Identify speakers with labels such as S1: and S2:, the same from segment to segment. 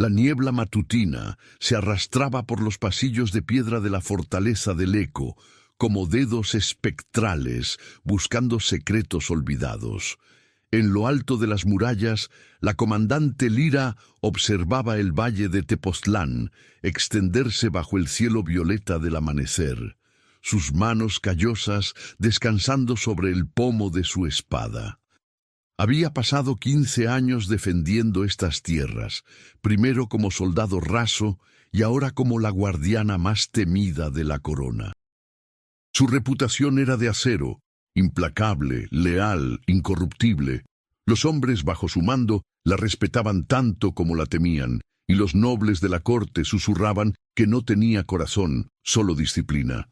S1: La niebla matutina se arrastraba por los pasillos de piedra de la fortaleza del Eco, como dedos espectrales buscando secretos olvidados. En lo alto de las murallas, la comandante Lira observaba el valle de Tepoztlán extenderse bajo el cielo violeta del amanecer, sus manos callosas descansando sobre el pomo de su espada. Había pasado 15 años defendiendo estas tierras, primero como soldado raso y ahora como la guardiana más temida de la corona. Su reputación era de acero, implacable, leal, incorruptible. Los hombres bajo su mando la respetaban tanto como la temían, y los nobles de la corte susurraban que no tenía corazón, solo disciplina.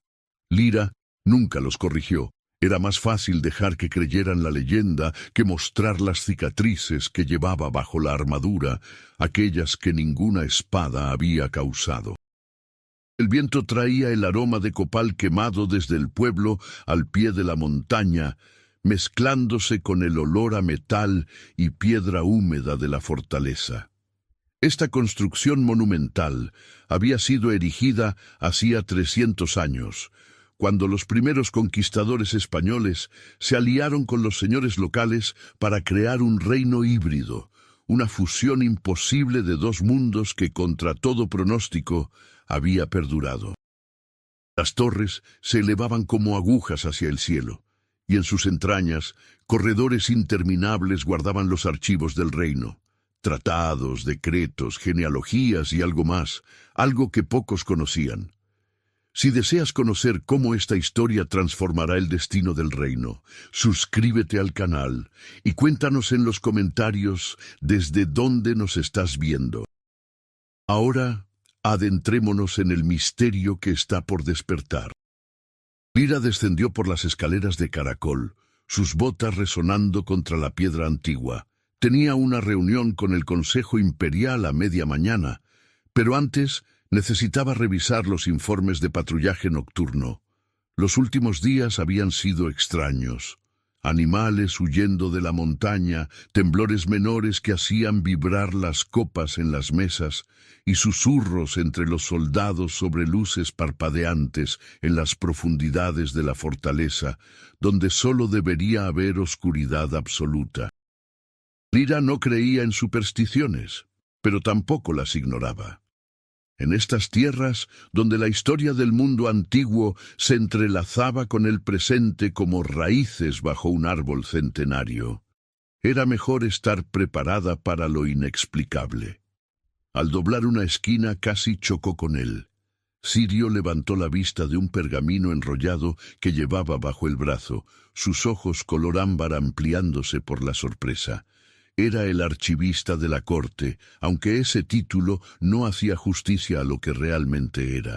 S1: Lira nunca los corrigió. Era más fácil dejar que creyeran la leyenda que mostrar las cicatrices que llevaba bajo la armadura, aquellas que ninguna espada había causado. El viento traía el aroma de copal quemado desde el pueblo al pie de la montaña, mezclándose con el olor a metal y piedra húmeda de la fortaleza. Esta construcción monumental había sido erigida hacía 300 años, cuando los primeros conquistadores españoles se aliaron con los señores locales para crear un reino híbrido, una fusión imposible de dos mundos que contra todo pronóstico había perdurado. Las torres se elevaban como agujas hacia el cielo, y en sus entrañas corredores interminables guardaban los archivos del reino, tratados, decretos, genealogías y algo más, algo que pocos conocían. Si deseas conocer cómo esta historia transformará el destino del reino, suscríbete al canal y cuéntanos en los comentarios desde dónde nos estás viendo. Ahora, adentrémonos en el misterio que está por despertar. Lira descendió por las escaleras de caracol, sus botas resonando contra la piedra antigua. Tenía una reunión con el Consejo Imperial a media mañana, pero antes necesitaba revisar los informes de patrullaje nocturno. Los últimos días habían sido extraños. Animales huyendo de la montaña, temblores menores que hacían vibrar las copas en las mesas y susurros entre los soldados sobre luces parpadeantes en las profundidades de la fortaleza, donde solo debería haber oscuridad absoluta. Lira no creía en supersticiones, pero tampoco las ignoraba. En estas tierras, donde la historia del mundo antiguo se entrelazaba con el presente como raíces bajo un árbol centenario, era mejor estar preparada para lo inexplicable. Al doblar una esquina casi chocó con él. Sirio levantó la vista de un pergamino enrollado que llevaba bajo el brazo, sus ojos color ámbar ampliándose por la sorpresa. Era el archivista de la corte, aunque ese título no hacía justicia a lo que realmente era.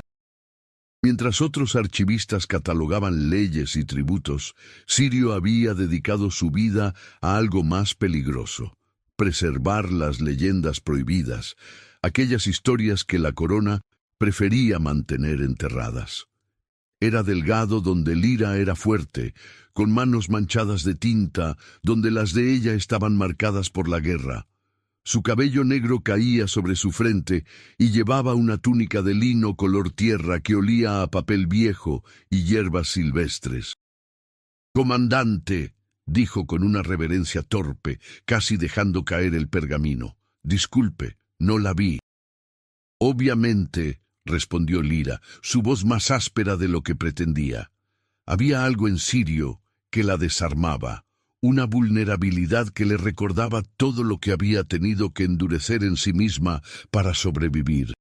S1: Mientras otros archivistas catalogaban leyes y tributos, Sirio había dedicado su vida a algo más peligroso: preservar las leyendas prohibidas, aquellas historias que la corona prefería mantener enterradas. Era delgado donde Lira era fuerte, con manos manchadas de tinta donde las de ella estaban marcadas por la guerra. Su cabello negro caía sobre su frente y llevaba una túnica de lino color tierra que olía a papel viejo y hierbas silvestres. «Comandante», dijo con una reverencia torpe, casi dejando caer el pergamino. «Disculpe, no la vi». «Obviamente», respondió Lira, su voz más áspera de lo que pretendía. Había algo en Sirio que la desarmaba, una vulnerabilidad que le recordaba todo lo que había tenido que endurecer en sí misma para sobrevivir.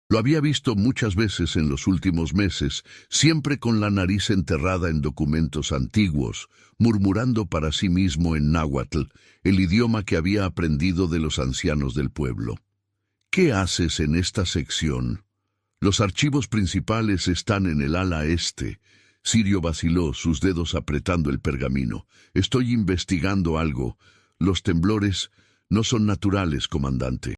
S1: Lo había visto muchas veces en los últimos meses, siempre con la nariz enterrada en documentos antiguos, murmurando para sí mismo en náhuatl, el idioma que había aprendido de los ancianos del pueblo. «¿Qué haces en esta sección?» «Los archivos principales están en el ala este». Sirio vaciló, sus dedos apretando el pergamino. «Estoy investigando algo. Los temblores no son naturales, comandante.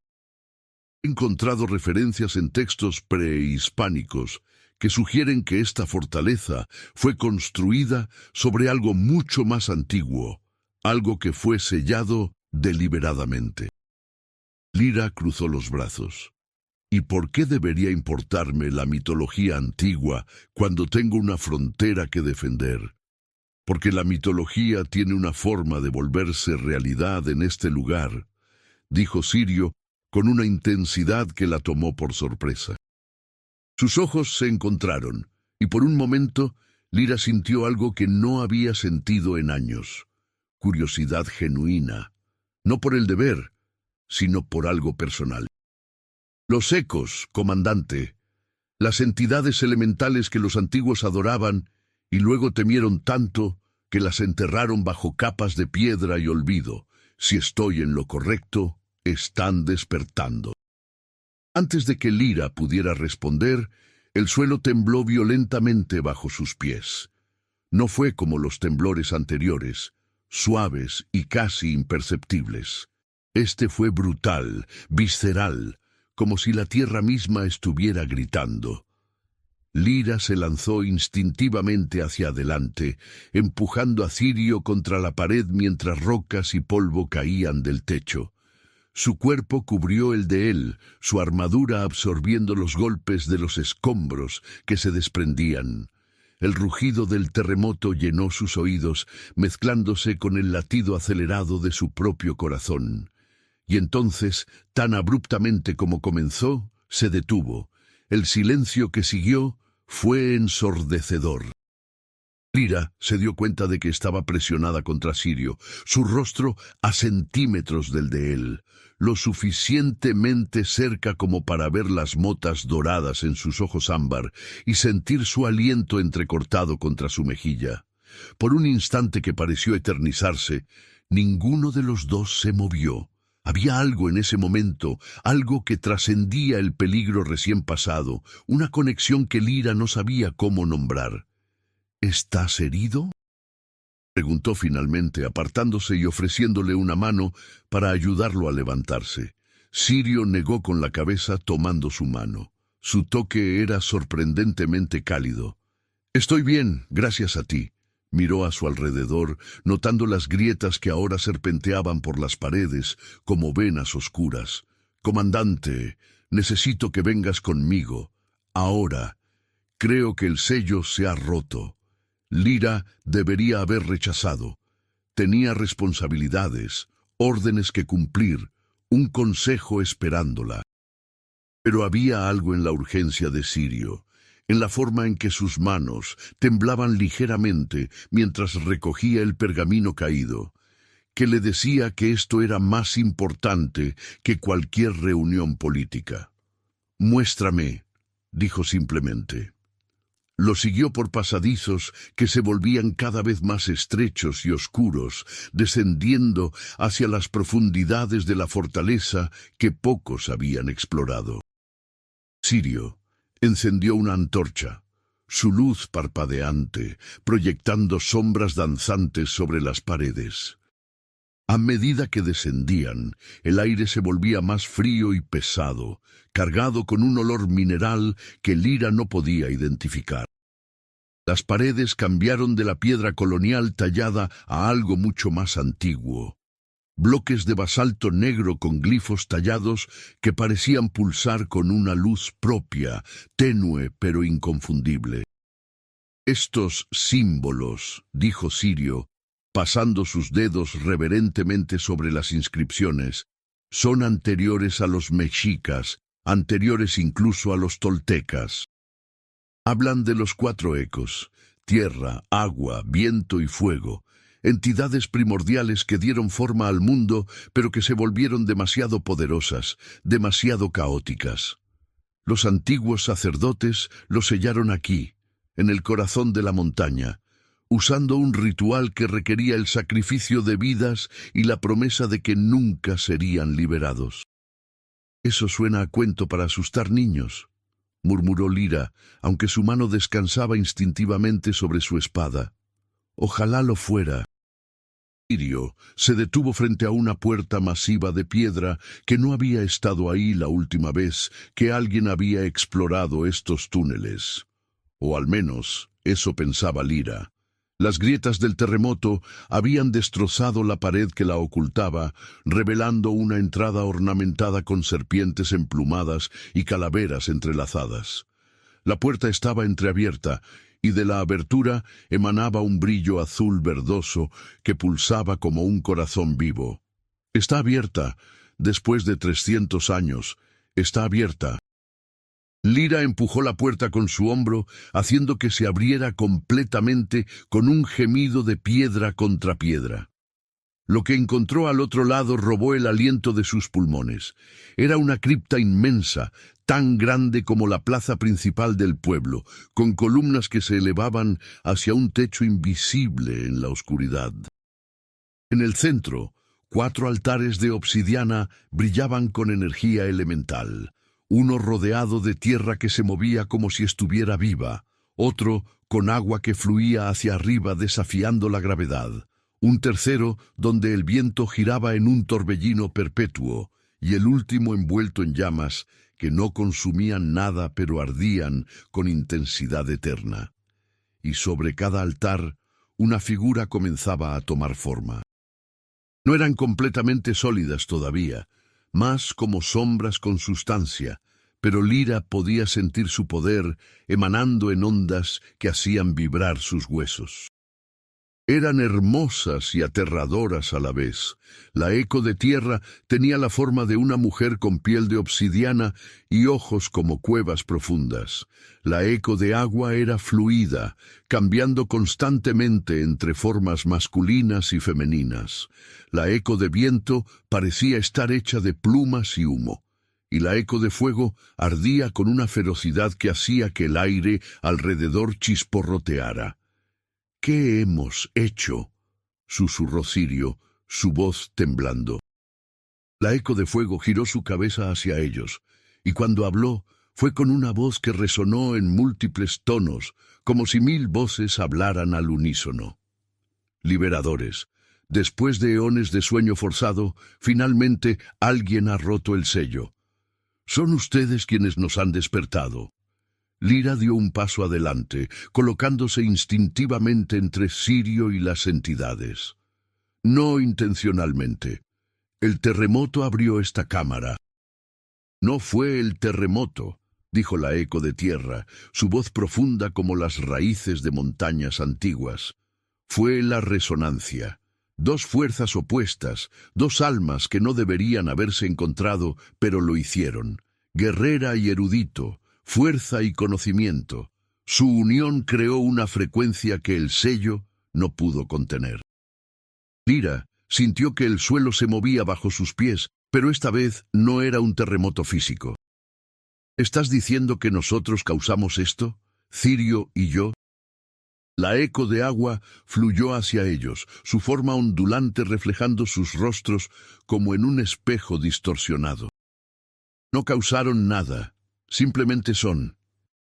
S1: He encontrado referencias en textos prehispánicos que sugieren que esta fortaleza fue construida sobre algo mucho más antiguo, algo que fue sellado deliberadamente». Lira cruzó los brazos. ¿Y por qué debería importarme la mitología antigua cuando tengo una frontera que defender? Porque la mitología tiene una forma de volverse realidad en este lugar, dijo Sirio con una intensidad que la tomó por sorpresa. Sus ojos se encontraron, y por un momento Lira sintió algo que no había sentido en años: curiosidad genuina, no por el deber, sino por algo personal. Los ecos, comandante, las entidades elementales que los antiguos adoraban y luego temieron tanto que las enterraron bajo capas de piedra y olvido. Si estoy en lo correcto, están despertando. Antes de que Lira pudiera responder, el suelo tembló violentamente bajo sus pies. No fue como los temblores anteriores, suaves y casi imperceptibles. Este fue brutal, visceral, como si la tierra misma estuviera gritando. Lira se lanzó instintivamente hacia adelante, empujando a Sirio contra la pared mientras rocas y polvo caían del techo. Su cuerpo cubrió el de él, su armadura absorbiendo los golpes de los escombros que se desprendían. El rugido del terremoto llenó sus oídos, mezclándose con el latido acelerado de su propio corazón. Y entonces, tan abruptamente como comenzó, se detuvo. El silencio que siguió fue ensordecedor. Lira se dio cuenta de que estaba presionada contra Sirio, su rostro a centímetros del de él, lo suficientemente cerca como para ver las motas doradas en sus ojos ámbar y sentir su aliento entrecortado contra su mejilla. Por un instante que pareció eternizarse, ninguno de los dos se movió. Había algo en ese momento, algo que trascendía el peligro recién pasado, una conexión que Lira no sabía cómo nombrar. ¿Estás herido?, preguntó finalmente, apartándose y ofreciéndole una mano para ayudarlo a levantarse. Sirio negó con la cabeza tomando su mano. Su toque era sorprendentemente cálido. «Estoy bien, gracias a ti». Miró a su alrededor, notando las grietas que ahora serpenteaban por las paredes como venas oscuras. «Comandante, necesito que vengas conmigo. Ahora. Creo que el sello se ha roto». Lira debería haber rechazado. Tenía responsabilidades, órdenes que cumplir, un consejo esperándola. Pero había algo en la urgencia de Sirio, en la forma en que sus manos temblaban ligeramente mientras recogía el pergamino caído, que le decía que esto era más importante que cualquier reunión política. «Muéstrame», dijo simplemente. Lo siguió por pasadizos que se volvían cada vez más estrechos y oscuros, descendiendo hacia las profundidades de la fortaleza que pocos habían explorado. Sirio encendió una antorcha, su luz parpadeante, proyectando sombras danzantes sobre las paredes. A medida que descendían, el aire se volvía más frío y pesado, cargado con un olor mineral que Lira no podía identificar. Las paredes cambiaron de la piedra colonial tallada a algo mucho más antiguo. Bloques de basalto negro con glifos tallados que parecían pulsar con una luz propia, tenue pero inconfundible. «Estos símbolos», dijo Sirio, pasando sus dedos reverentemente sobre las inscripciones, «son anteriores a los mexicas, anteriores incluso a los toltecas. Hablan de los 4 ecos, tierra, agua, viento y fuego, entidades primordiales que dieron forma al mundo, pero que se volvieron demasiado poderosas, demasiado caóticas. Los antiguos sacerdotes los sellaron aquí, en el corazón de la montaña, usando un ritual que requería el sacrificio de vidas y la promesa de que nunca serían liberados». «Eso suena a cuento para asustar niños», murmuró Lira, aunque su mano descansaba instintivamente sobre su espada. «Ojalá lo fuera». Sirio se detuvo frente a una puerta masiva de piedra que no había estado ahí la última vez que alguien había explorado estos túneles. O al menos, eso pensaba Lira. Las grietas del terremoto habían destrozado la pared que la ocultaba, revelando una entrada ornamentada con serpientes emplumadas y calaveras entrelazadas. La puerta estaba entreabierta, y de la abertura emanaba un brillo azul verdoso que pulsaba como un corazón vivo. «Está abierta, después de 300 años. Está abierta». Lyra empujó la puerta con su hombro, haciendo que se abriera completamente con un gemido de piedra contra piedra. Lo que encontró al otro lado robó el aliento de sus pulmones. Era una cripta inmensa, tan grande como la plaza principal del pueblo, con columnas que se elevaban hacia un techo invisible en la oscuridad. En el centro, 4 altares de obsidiana brillaban con energía elemental. Uno rodeado de tierra que se movía como si estuviera viva, otro con agua que fluía hacia arriba desafiando la gravedad, un tercero donde el viento giraba en un torbellino perpetuo, y el último envuelto en llamas que no consumían nada pero ardían con intensidad eterna. Y sobre cada altar una figura comenzaba a tomar forma. No eran completamente sólidas todavía, más como sombras con sustancia, pero Lyra podía sentir su poder emanando en ondas que hacían vibrar sus huesos. Eran hermosas y aterradoras a la vez. La eco de tierra tenía la forma de una mujer con piel de obsidiana y ojos como cuevas profundas. La eco de agua era fluida, cambiando constantemente entre formas masculinas y femeninas. La eco de viento parecía estar hecha de plumas y humo, y la eco de fuego ardía con una ferocidad que hacía que el aire alrededor chisporroteara. «¿Qué hemos hecho?», susurró Sirio, su voz temblando. La eco de fuego giró su cabeza hacia ellos, y cuando habló, fue con una voz que resonó en múltiples tonos, como si 1000 voces hablaran al unísono. «Liberadores, después de eones de sueño forzado, finalmente alguien ha roto el sello. Son ustedes quienes nos han despertado». Lyra dio un paso adelante, colocándose instintivamente entre Sirio y las entidades. No intencionalmente. El terremoto abrió esta cámara. «No fue el terremoto», dijo la eco de tierra, su voz profunda como las raíces de montañas antiguas. «Fue la resonancia. 2 fuerzas opuestas, 2 almas que no deberían haberse encontrado, pero lo hicieron. Guerrera y erudito, fuerza y conocimiento. Su unión creó una frecuencia que el sello no pudo contener». Lyra sintió que el suelo se movía bajo sus pies, pero esta vez no era un terremoto físico. «¿Estás diciendo que nosotros causamos esto, Sirio y yo?» La eco de agua fluyó hacia ellos, su forma ondulante reflejando sus rostros como en un espejo distorsionado. «No causaron nada. Simplemente son.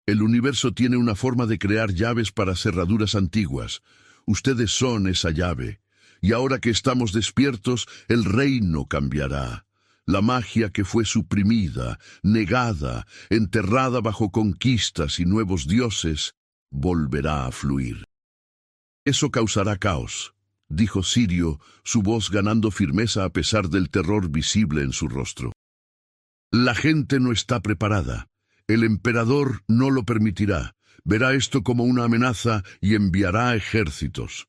S1: El universo tiene una forma de crear llaves para cerraduras antiguas. Ustedes son esa llave. Y ahora que estamos despiertos, el reino cambiará. La magia que fue suprimida, negada, enterrada bajo conquistas y nuevos dioses, volverá a fluir». «Eso causará caos», dijo Sirio, su voz ganando firmeza a pesar del terror visible en su rostro. «La gente no está preparada. El emperador no lo permitirá. Verá esto como una amenaza y enviará ejércitos».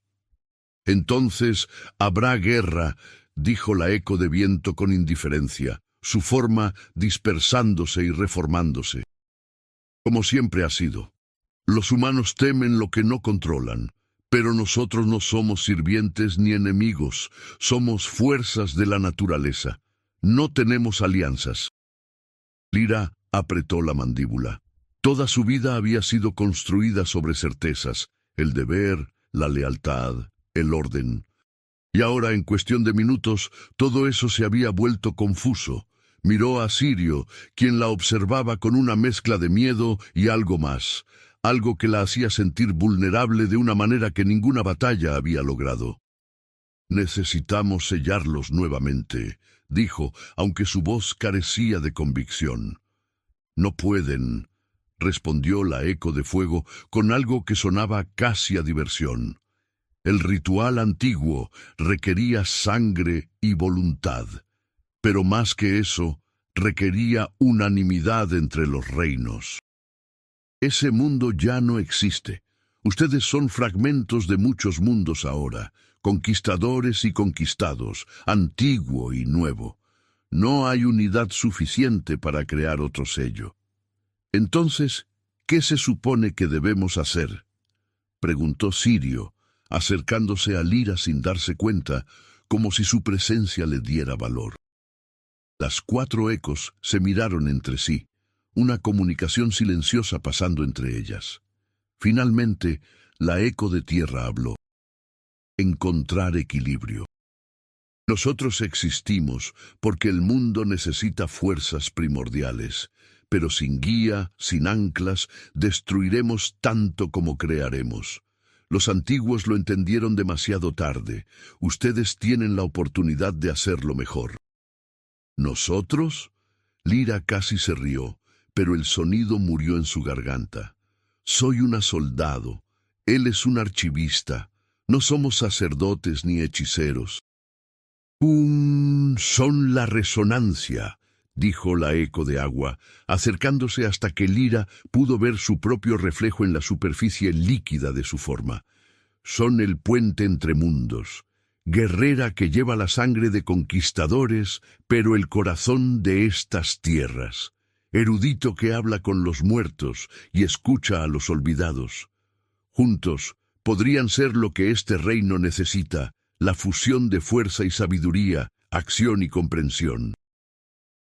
S1: «Entonces habrá guerra», dijo la eco de viento con indiferencia, su forma dispersándose y reformándose. «Como siempre ha sido. Los humanos temen lo que no controlan, pero nosotros no somos sirvientes ni enemigos, somos fuerzas de la naturaleza. No tenemos alianzas». Lyra apretó la mandíbula. Toda su vida había sido construida sobre certezas, el deber, la lealtad, el orden. Y ahora, en cuestión de minutos, todo eso se había vuelto confuso. Miró a Sirio, quien la observaba con una mezcla de miedo y algo más, algo que la hacía sentir vulnerable de una manera que ninguna batalla había logrado. «Necesitamos sellarlos nuevamente», dijo, aunque su voz carecía de convicción. «No pueden», respondió la eco de fuego con algo que sonaba casi a diversión. El ritual antiguo requería sangre y voluntad, pero más que eso, requería unanimidad entre los reinos. Ese mundo ya no existe. Ustedes son fragmentos de muchos mundos ahora, conquistadores y conquistados, antiguo y nuevo. No hay unidad suficiente para crear otro sello. Entonces, ¿qué se supone que debemos hacer?, preguntó Sirio, acercándose a Lyra sin darse cuenta, como si su presencia le diera valor. Las 4 ecos se miraron entre sí, una comunicación silenciosa pasando entre ellas. Finalmente, la eco de tierra habló. Encontrar equilibrio. Nosotros existimos porque el mundo necesita fuerzas primordiales, pero sin guía, sin anclas, destruiremos tanto como crearemos. Los antiguos lo entendieron demasiado tarde. Ustedes tienen la oportunidad de hacerlo mejor. ¿Nosotros? Lyra casi se rió, pero el sonido murió en su garganta. Soy una soldado. Él es un archivista. No somos sacerdotes ni hechiceros. Son la resonancia, dijo la eco de agua, acercándose hasta que Lyra pudo ver su propio reflejo en la superficie líquida de su forma. Son el puente entre mundos, guerrera que lleva la sangre de conquistadores, pero el corazón de estas tierras, erudito que habla con los muertos y escucha a los olvidados. Juntos podrían ser lo que este reino necesita, la fusión de fuerza y sabiduría, acción y comprensión.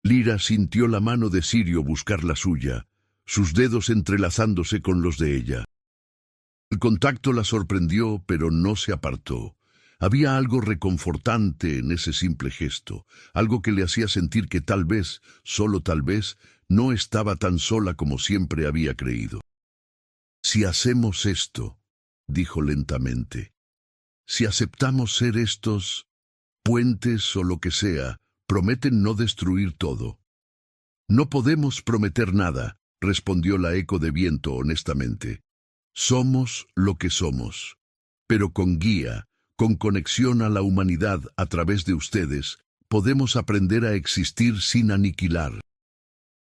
S1: Lyra sintió la mano de Sirio buscar la suya, sus dedos entrelazándose con los de ella. El contacto la sorprendió, pero no se apartó. Había algo reconfortante en ese simple gesto, algo que le hacía sentir que tal vez, solo tal vez, no estaba tan sola como siempre había creído. Si hacemos esto, dijo lentamente, si aceptamos ser estos puentes o lo que sea, prometen no destruir todo. No podemos prometer nada, respondió la eco de viento honestamente. Somos lo que somos, pero con guía, con conexión a la humanidad a través de ustedes, podemos aprender a existir sin aniquilar.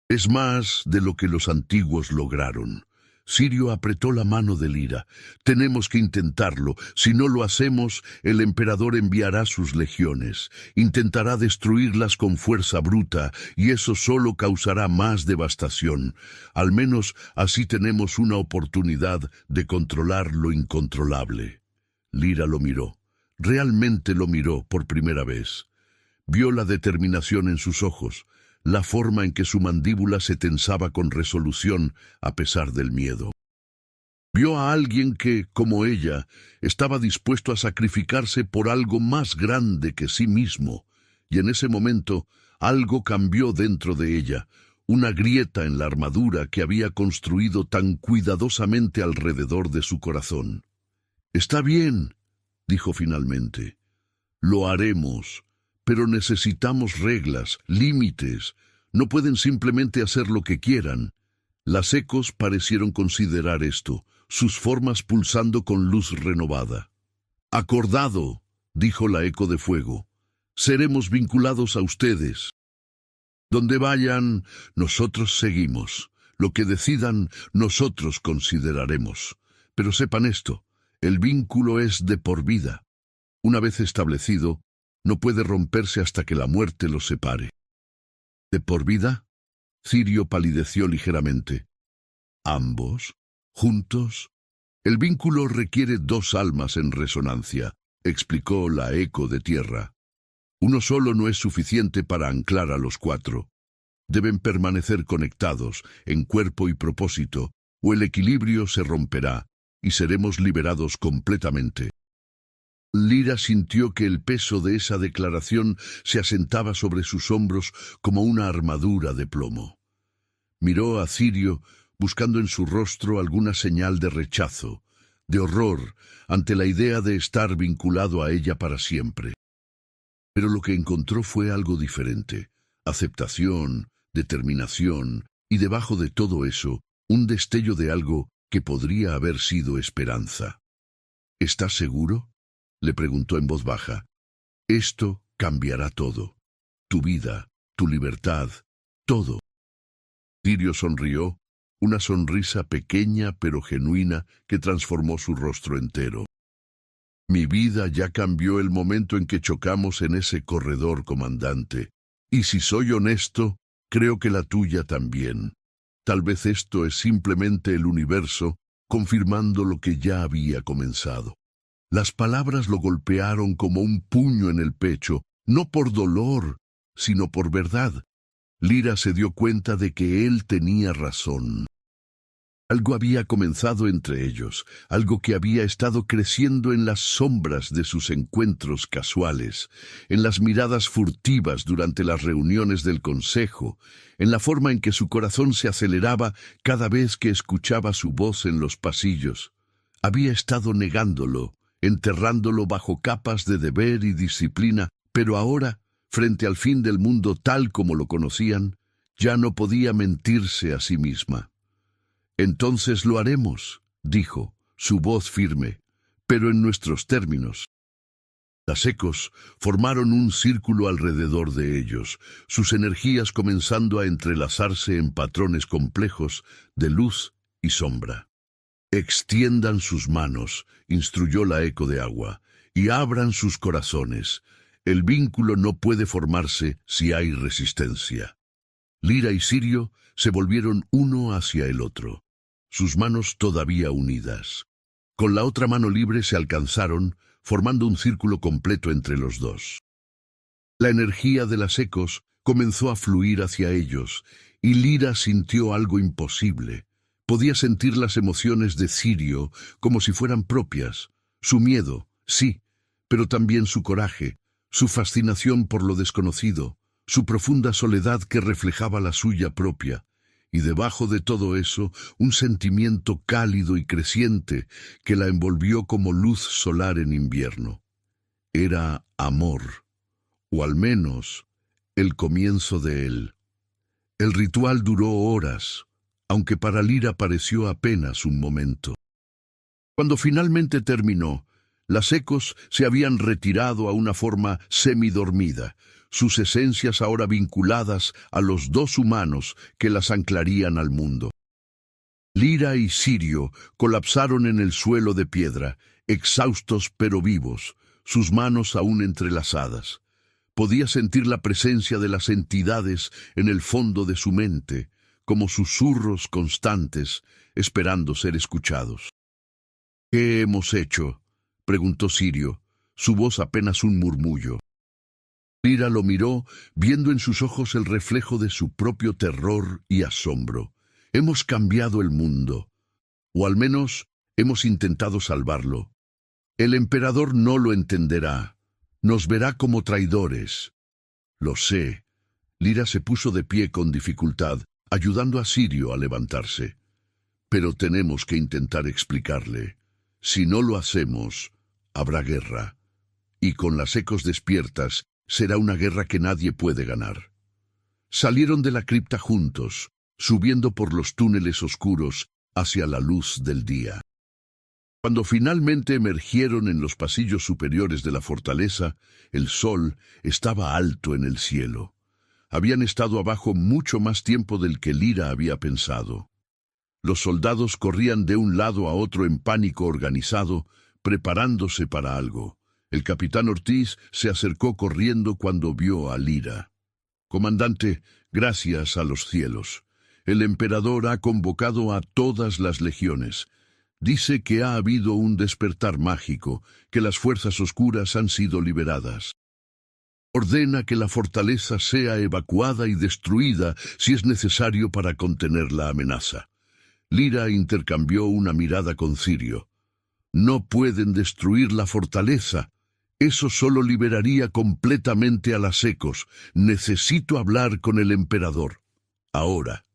S1: Es más de lo que los antiguos lograron. Sirio apretó la mano de Lyra. Tenemos que intentarlo. Si no lo hacemos, el emperador enviará sus legiones. Intentará destruirlas con fuerza bruta, y eso solo causará más devastación. Al menos así tenemos una oportunidad de controlar lo incontrolable. Lyra lo miró. Realmente lo miró por primera vez. Vio la determinación en sus ojos, la forma en que su mandíbula se tensaba con resolución a pesar del miedo. Vio a alguien que, como ella, estaba dispuesto a sacrificarse por algo más grande que sí mismo, y en ese momento algo cambió dentro de ella, una grieta en la armadura que había construido tan cuidadosamente alrededor de su corazón. «Está bien», dijo finalmente, «lo haremos». Pero necesitamos reglas, límites. No pueden simplemente hacer lo que quieran. Las ecos parecieron considerar esto, sus formas pulsando con luz renovada. «Acordado», dijo la eco de fuego. «Seremos vinculados a ustedes. Donde vayan, nosotros seguimos. Lo que decidan, nosotros consideraremos. Pero sepan esto, el vínculo es de por vida. Una vez establecido, no puede romperse hasta que la muerte los separe». ¿De por vida? Sirio palideció ligeramente. ¿Ambos? ¿Juntos? El vínculo requiere 2 almas en resonancia, explicó la eco de tierra. Uno solo no es suficiente para anclar a los 4. Deben permanecer conectados en cuerpo y propósito, o el equilibrio se romperá y seremos liberados completamente. Lyra sintió que el peso de esa declaración se asentaba sobre sus hombros como una armadura de plomo. Miró a Sirio buscando en su rostro alguna señal de rechazo, de horror ante la idea de estar vinculado a ella para siempre. Pero lo que encontró fue algo diferente: aceptación, determinación y debajo de todo eso, un destello de algo que podría haber sido esperanza. ¿Estás seguro? Le preguntó en voz baja. Esto cambiará todo. Tu vida, tu libertad, todo. Sirio sonrió, una sonrisa pequeña pero genuina que transformó su rostro entero. Mi vida ya cambió el momento en que chocamos en ese corredor, comandante. Y si soy honesto, creo que la tuya también. Tal vez esto es simplemente el universo confirmando lo que ya había comenzado. Las palabras lo golpearon como un puño en el pecho, no por dolor, sino por verdad. Lyra se dio cuenta de que él tenía razón. Algo había comenzado entre ellos, algo que había estado creciendo en las sombras de sus encuentros casuales, en las miradas furtivas durante las reuniones del consejo, en la forma en que su corazón se aceleraba cada vez que escuchaba su voz en los pasillos. Había estado negándolo, enterrándolo bajo capas de deber y disciplina, pero ahora, frente al fin del mundo tal como lo conocían, ya no podía mentirse a sí misma. Entonces lo haremos, dijo, su voz firme, pero en nuestros términos. Las ecos formaron un círculo alrededor de ellos, sus energías comenzando a entrelazarse en patrones complejos de luz y sombra. Extiendan sus manos, instruyó la eco de agua, y abran sus corazones. El vínculo no puede formarse si hay resistencia. Lyra y Sirio se volvieron uno hacia el otro, sus manos todavía unidas. Con la otra mano libre se alcanzaron, formando un círculo completo entre los dos. La energía de las ecos comenzó a fluir hacia ellos, y Lyra sintió algo imposible. Podía sentir las emociones de Sirio como si fueran propias. Su miedo, sí, pero también su coraje, su fascinación por lo desconocido, su profunda soledad que reflejaba la suya propia. Y debajo de todo eso, un sentimiento cálido y creciente que la envolvió como luz solar en invierno. Era amor, o al menos el comienzo de él. El ritual duró horas, aunque para Lyra pareció apenas un momento. Cuando finalmente terminó, las ecos se habían retirado a una forma semidormida, sus esencias ahora vinculadas a los dos humanos que las anclarían al mundo. Lyra y Sirio colapsaron en el suelo de piedra, exhaustos pero vivos, sus manos aún entrelazadas. Podía sentir la presencia de las entidades en el fondo de su mente, como susurros constantes, esperando ser escuchados. ¿Qué hemos hecho?, preguntó Sirio, su voz apenas un murmullo. Lyra lo miró, viendo en sus ojos el reflejo de su propio terror y asombro. Hemos cambiado el mundo, o al menos hemos intentado salvarlo. El emperador no lo entenderá, nos verá como traidores. Lo sé. Lyra se puso de pie con dificultad, ayudando a Sirio a levantarse. Pero tenemos que intentar explicarle. Si no lo hacemos, habrá guerra. Y con las ecos despiertas, será una guerra que nadie puede ganar. Salieron de la cripta juntos, subiendo por los túneles oscuros hacia la luz del día. Cuando finalmente emergieron en los pasillos superiores de la fortaleza, el sol estaba alto en el cielo. Habían estado abajo mucho más tiempo del que Lyra había pensado. Los soldados corrían de un lado a otro en pánico organizado, preparándose para algo. El capitán Ortiz se acercó corriendo cuando vio a Lyra. «Comandante, gracias a los cielos. El emperador ha convocado a todas las legiones. Dice que ha habido un despertar mágico, que las fuerzas oscuras han sido liberadas. Ordena que la fortaleza sea evacuada y destruida si es necesario para contener la amenaza». Lyra intercambió una mirada con Sirio. «No pueden destruir la fortaleza. Eso solo liberaría completamente a las ecos. Necesito hablar con el emperador. Ahora».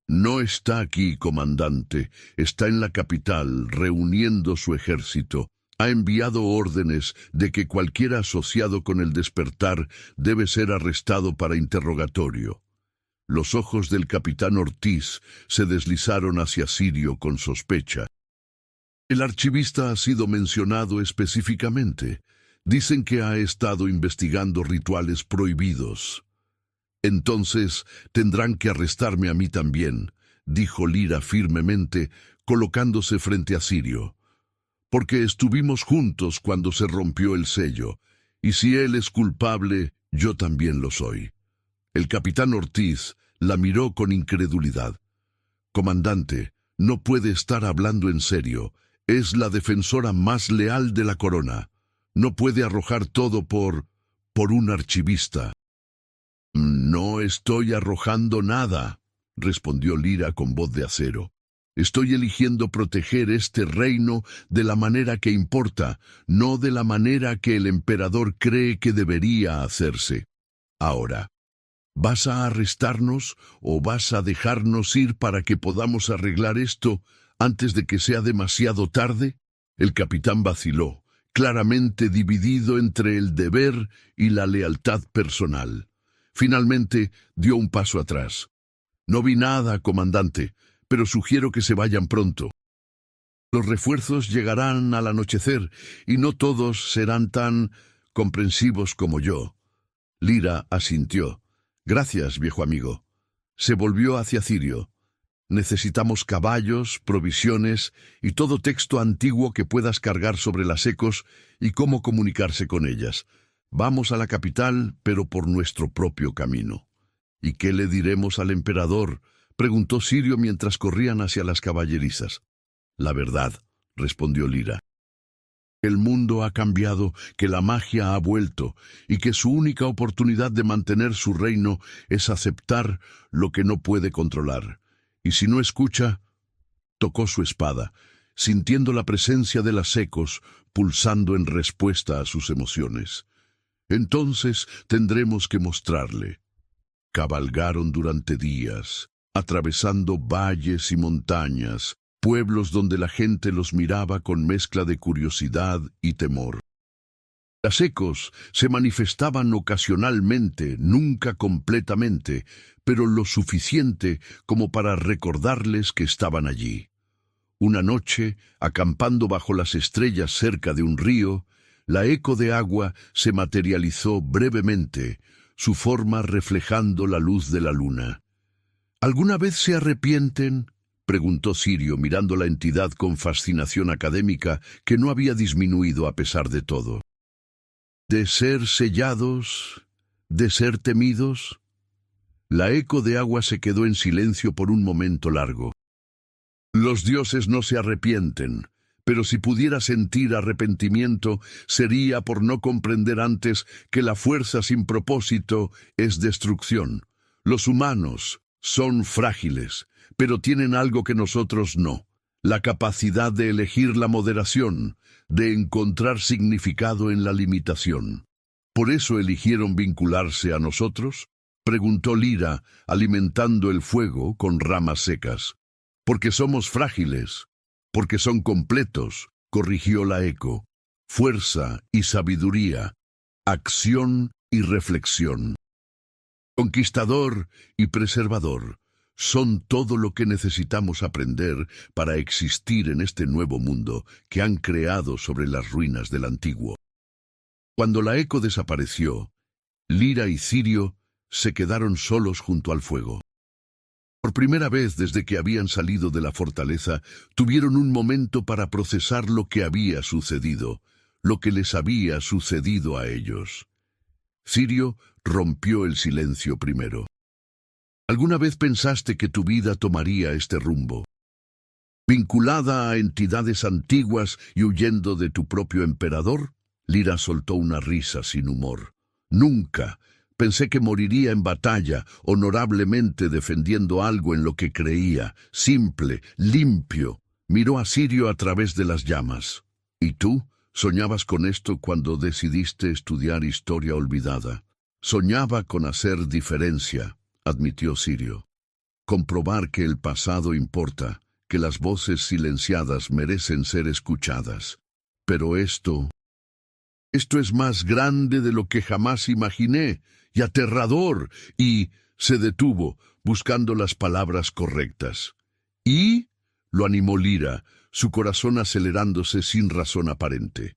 S1: «No está aquí, comandante. Está en la capital, reuniendo su ejército. Ha enviado órdenes de que cualquiera asociado con el despertar debe ser arrestado para interrogatorio». Los ojos del capitán Ortiz se deslizaron hacia Sirio con sospecha. El archivista ha sido mencionado específicamente. Dicen que ha estado investigando rituales prohibidos. Entonces tendrán que arrestarme a mí también, dijo Lira firmemente, colocándose frente a Sirio. Porque estuvimos juntos cuando se rompió el sello, y si él es culpable, yo también lo soy. El capitán Ortiz la miró con incredulidad. Comandante, no puede estar hablando en serio. Es la defensora más leal de la corona. No puede arrojar todo por un archivista. No estoy arrojando nada, respondió Lira con voz de acero. Estoy eligiendo proteger este reino de la manera que importa, no de la manera que el emperador cree que debería hacerse. Ahora, ¿vas a arrestarnos o vas a dejarnos ir para que podamos arreglar esto antes de que sea demasiado tarde? El capitán vaciló, claramente dividido entre el deber y la lealtad personal. Finalmente dio un paso atrás. No vi nada, comandante, pero sugiero que se vayan pronto. Los refuerzos llegarán al anochecer y no todos serán tan comprensivos como yo. Lira asintió. Gracias, viejo amigo. Se volvió hacia Cirio. Necesitamos caballos, provisiones y todo texto antiguo que puedas cargar sobre las ecos y cómo comunicarse con ellas. Vamos a la capital, pero por nuestro propio camino. ¿Y qué le diremos al emperador?, preguntó Sirio mientras corrían hacia las caballerizas. La verdad, respondió Lira. El mundo ha cambiado, que la magia ha vuelto, y que su única oportunidad de mantener su reino es aceptar lo que no puede controlar. Y si no escucha, tocó su espada, sintiendo la presencia de las ecos pulsando en respuesta a sus emociones. Entonces tendremos que mostrarle. Cabalgaron durante días, atravesando valles y montañas, pueblos donde la gente los miraba con mezcla de curiosidad y temor. Las ecos se manifestaban ocasionalmente, nunca completamente, pero lo suficiente como para recordarles que estaban allí. Una noche, acampando bajo las estrellas cerca de un río, la eco de agua se materializó brevemente, su forma reflejando la luz de la luna. ¿Alguna vez se arrepienten?, preguntó Sirio mirando la entidad con fascinación académica que no había disminuido a pesar de todo. ¿De ser sellados? ¿De ser temidos? La eco de agua se quedó en silencio por un momento largo. Los dioses no se arrepienten, pero si pudiera sentir arrepentimiento sería por no comprender antes que la fuerza sin propósito es destrucción. Los humanos son frágiles, pero tienen algo que nosotros no, la capacidad de elegir la moderación, de encontrar significado en la limitación. ¿Por eso eligieron vincularse a nosotros?, preguntó Lira, alimentando el fuego con ramas secas. Porque somos frágiles, porque son completos, corrigió la eco. Fuerza y sabiduría, acción y reflexión. Conquistador y preservador son todo lo que necesitamos aprender para existir en este nuevo mundo que han creado sobre las ruinas del antiguo. Cuando la eco desapareció, Lira y Cirio se quedaron solos junto al fuego. Por primera vez desde que habían salido de la fortaleza, tuvieron un momento para procesar lo que había sucedido, lo que les había sucedido a ellos. Cirio rompió el silencio primero. ¿Alguna vez pensaste que tu vida tomaría este rumbo? ¿Vinculada a entidades antiguas y huyendo de tu propio emperador? Lira soltó una risa sin humor. Nunca. Pensé que moriría en batalla, honorablemente defendiendo algo en lo que creía, simple, limpio. Miró a Cirio a través de las llamas. ¿Y tú? ¿Soñabas con esto cuando decidiste estudiar historia olvidada? Soñaba con hacer diferencia, admitió Cirio. Comprobar que el pasado importa, que las voces silenciadas merecen ser escuchadas. Pero esto es más grande de lo que jamás imaginé, y aterrador, y se detuvo, buscando las palabras correctas. ¿Y? Lo animó Lira, su corazón acelerándose sin razón aparente.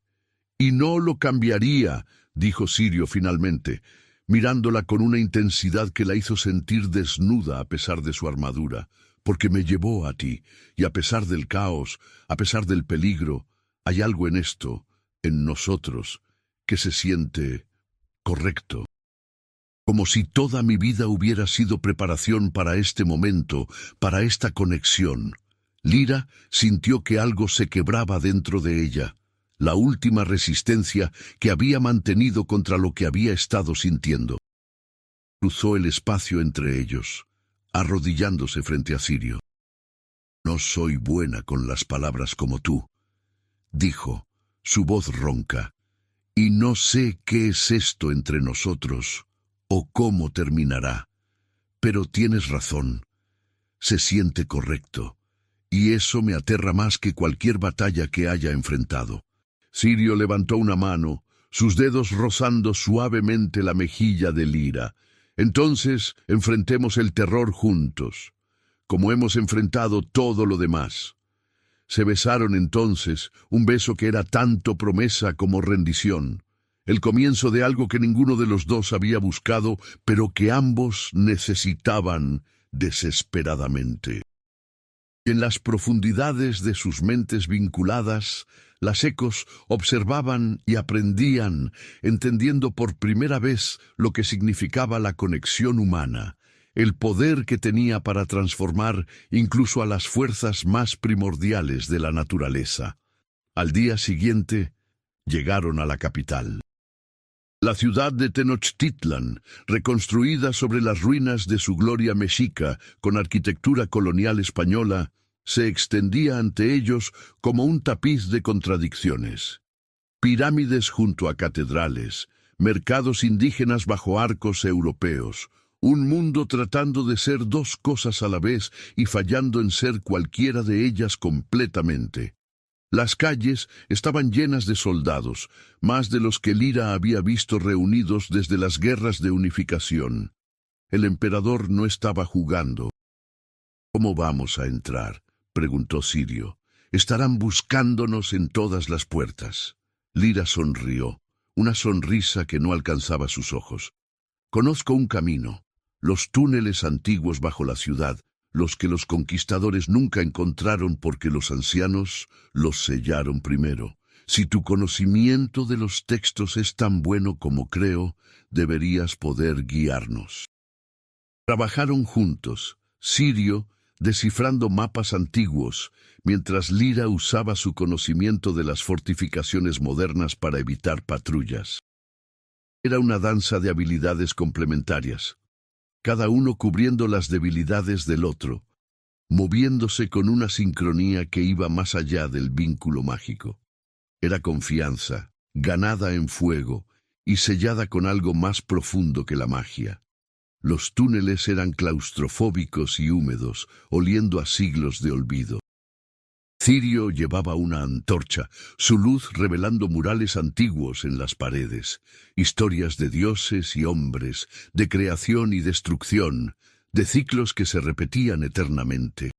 S1: «Y no lo cambiaría», dijo Sirio finalmente, mirándola con una intensidad que la hizo sentir desnuda a pesar de su armadura, «porque me llevó a ti, y a pesar del caos, a pesar del peligro, hay algo en esto, en nosotros, que se siente correcto. Como si toda mi vida hubiera sido preparación para este momento, para esta conexión». Lyra sintió que algo se quebraba dentro de ella, la última resistencia que había mantenido contra lo que había estado sintiendo. Cruzó el espacio entre ellos, arrodillándose frente a Sirio. «No soy buena con las palabras como tú», dijo, su voz ronca, «y no sé qué es esto entre nosotros o cómo terminará. Pero tienes razón, se siente correcto, y eso me aterra más que cualquier batalla que haya enfrentado». Sirio levantó una mano, sus dedos rozando suavemente la mejilla de Lyra. «Entonces enfrentemos el terror juntos, como hemos enfrentado todo lo demás». Se besaron entonces, un beso que era tanto promesa como rendición, el comienzo de algo que ninguno de los dos había buscado, pero que ambos necesitaban desesperadamente. En las profundidades de sus mentes vinculadas, las ecos observaban y aprendían, entendiendo por primera vez lo que significaba la conexión humana, el poder que tenía para transformar incluso a las fuerzas más primordiales de la naturaleza. Al día siguiente, llegaron a la capital. La ciudad de Tenochtitlan, reconstruida sobre las ruinas de su gloria mexica con arquitectura colonial española, se extendía ante ellos como un tapiz de contradicciones. Pirámides junto a catedrales, mercados indígenas bajo arcos europeos, un mundo tratando de ser dos cosas a la vez y fallando en ser cualquiera de ellas completamente. Las calles estaban llenas de soldados, más de los que Lyra había visto reunidos desde las guerras de unificación. El emperador no estaba jugando. «¿Cómo vamos a entrar?», preguntó Sirio. «Estarán buscándonos en todas las puertas». Lyra sonrió, una sonrisa que no alcanzaba sus ojos. «Conozco un camino, los túneles antiguos bajo la ciudad, los que los conquistadores nunca encontraron porque los ancianos los sellaron primero. Si tu conocimiento de los textos es tan bueno como creo, deberías poder guiarnos». Trabajaron juntos, Sirio descifrando mapas antiguos, mientras Lyra usaba su conocimiento de las fortificaciones modernas para evitar patrullas. Era una danza de habilidades complementarias, cada uno cubriendo las debilidades del otro, moviéndose con una sincronía que iba más allá del vínculo mágico. Era confianza, ganada en fuego y sellada con algo más profundo que la magia. Los túneles eran claustrofóbicos y húmedos, oliendo a siglos de olvido. Sirio llevaba una antorcha, su luz revelando murales antiguos en las paredes, historias de dioses y hombres, de creación y destrucción, de ciclos que se repetían eternamente.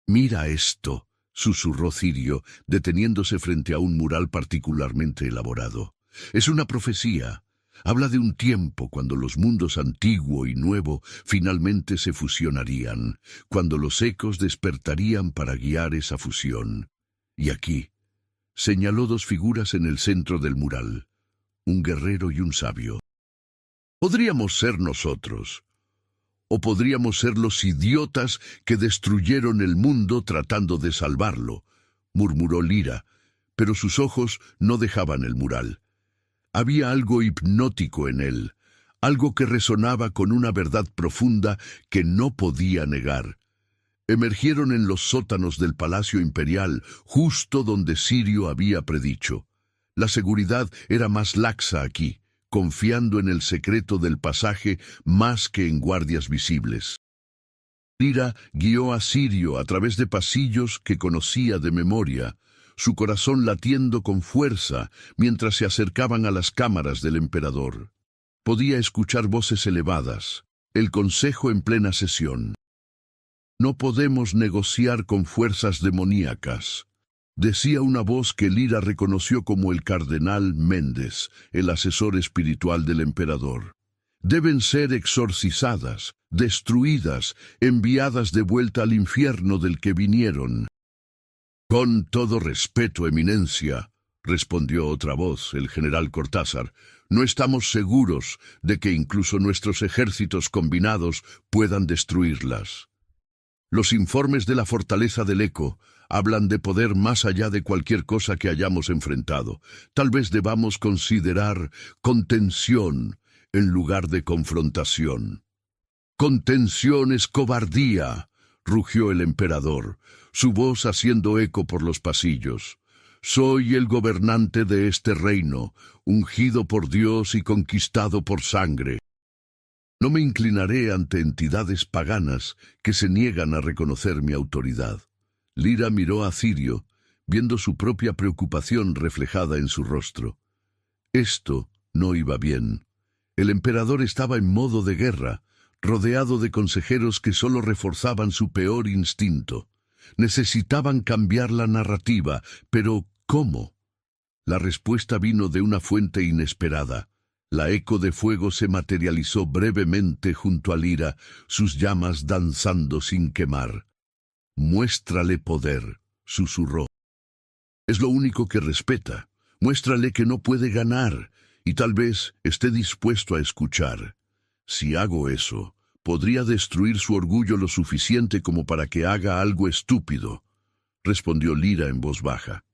S1: «Mira esto», susurró Sirio, deteniéndose frente a un mural particularmente elaborado. «Es una profecía. Habla de un tiempo cuando los mundos antiguo y nuevo finalmente se fusionarían, cuando los ecos despertarían para guiar esa fusión. Y aquí», señaló dos figuras en el centro del mural, un guerrero y un sabio. «Podríamos ser nosotros, o podríamos ser los idiotas que destruyeron el mundo tratando de salvarlo», murmuró Lyra, pero sus ojos no dejaban el mural. Había algo hipnótico en él, algo que resonaba con una verdad profunda que no podía negar. Emergieron en los sótanos del Palacio Imperial, justo donde Sirio había predicho. La seguridad era más laxa aquí, confiando en el secreto del pasaje más que en guardias visibles. Lyra guió a Sirio a través de pasillos que conocía de memoria, su corazón latiendo con fuerza mientras se acercaban a las cámaras del emperador. Podía escuchar voces elevadas, el consejo en plena sesión. No podemos negociar con fuerzas demoníacas, decía una voz que Lira reconoció como el cardenal Méndez, el asesor espiritual del emperador. Deben ser exorcizadas, destruidas, enviadas de vuelta al infierno del que vinieron. Con todo respeto, eminencia, respondió otra voz, el general Cortázar, no estamos seguros de que incluso nuestros ejércitos combinados puedan destruirlas. Los informes de la fortaleza del Eco hablan de poder más allá de cualquier cosa que hayamos enfrentado. Tal vez debamos considerar contención en lugar de confrontación. Contención es cobardía, rugió el emperador, su voz haciendo eco por los pasillos. Soy el gobernante de este reino, ungido por Dios y conquistado por sangre. No me inclinaré ante entidades paganas que se niegan a reconocer mi autoridad. Lira miró a Cirio, viendo su propia preocupación reflejada en su rostro. Esto no iba bien. El emperador estaba en modo de guerra, rodeado de consejeros que solo reforzaban su peor instinto. Necesitaban cambiar la narrativa, pero ¿cómo? La respuesta vino de una fuente inesperada. La eco de fuego se materializó brevemente junto a Lira, sus llamas danzando sin quemar. «Muéstrale poder», susurró. «Es lo único que respeta. Muéstrale que no puede ganar, y tal vez esté dispuesto a escuchar. Si hago eso, podría destruir su orgullo lo suficiente como para que haga algo estúpido», respondió Lira en voz baja.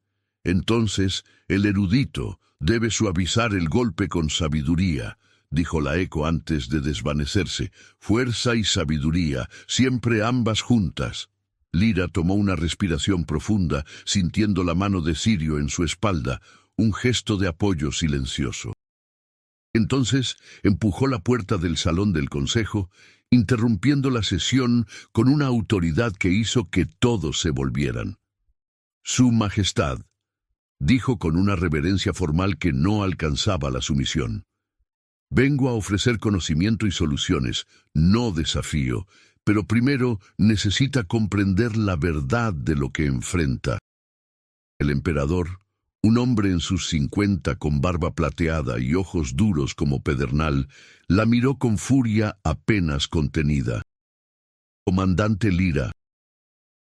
S1: «Entonces, el erudito debe suavizar el golpe con sabiduría», dijo la eco antes de desvanecerse. «Fuerza y sabiduría, siempre ambas juntas». Lira tomó una respiración profunda, sintiendo la mano de Cirio en su espalda, un gesto de apoyo silencioso. Entonces empujó la puerta del salón del consejo, interrumpiendo la sesión con una autoridad que hizo que todos se volvieran. «Su Majestad», dijo con una reverencia formal que no alcanzaba la sumisión. «Vengo a ofrecer conocimiento y soluciones, no desafío, pero primero necesita comprender la verdad de lo que enfrenta». El emperador, un hombre en sus 50 con barba plateada y ojos duros como pedernal, la miró con furia apenas contenida. «Comandante Lira,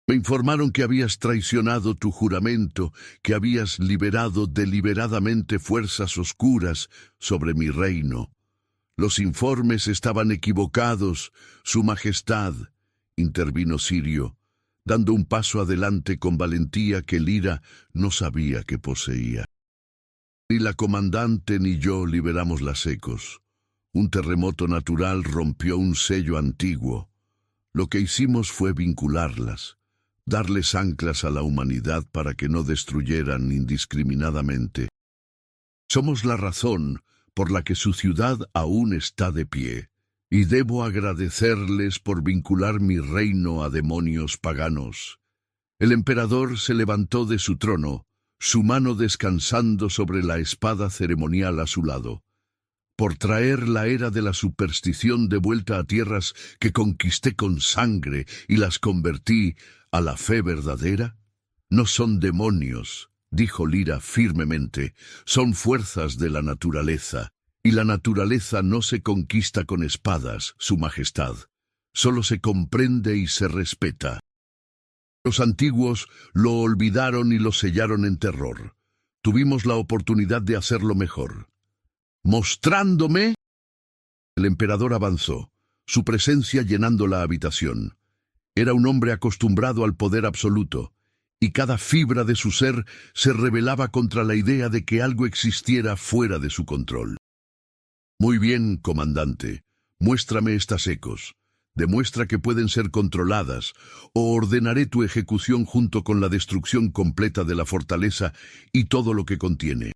S1: me informaron que habías traicionado tu juramento, que habías liberado deliberadamente fuerzas oscuras sobre mi reino. Los informes estaban equivocados, Su Majestad», intervino Cirio, dando un paso adelante con valentía que Lira no sabía que poseía. «Ni la comandante ni yo liberamos las ecos. Un terremoto natural rompió un sello antiguo. Lo que hicimos fue vincularlas, darles anclas a la humanidad para que no destruyeran indiscriminadamente. Somos la razón por la que su ciudad aún está de pie, y debo agradecerles por vincular mi reino a demonios paganos». El emperador se levantó de su trono, su mano descansando sobre la espada ceremonial a su lado. «Por traer la era de la superstición de vuelta a tierras que conquisté con sangre y las convertí a la fe verdadera». «No son demonios», dijo Lira firmemente, «son fuerzas de la naturaleza, y la naturaleza no se conquista con espadas, Su Majestad. Solo se comprende y se respeta. Los antiguos lo olvidaron y lo sellaron en terror. Tuvimos la oportunidad de hacerlo mejor». «¿Mostrándome?». El emperador avanzó, su presencia llenando la habitación. Era un hombre acostumbrado al poder absoluto, y cada fibra de su ser se rebelaba contra la idea de que algo existiera fuera de su control. «Muy bien, comandante, muéstrame estas ecos. Demuestra que pueden ser controladas, o ordenaré tu ejecución junto con la destrucción completa de la fortaleza y todo lo que contiene».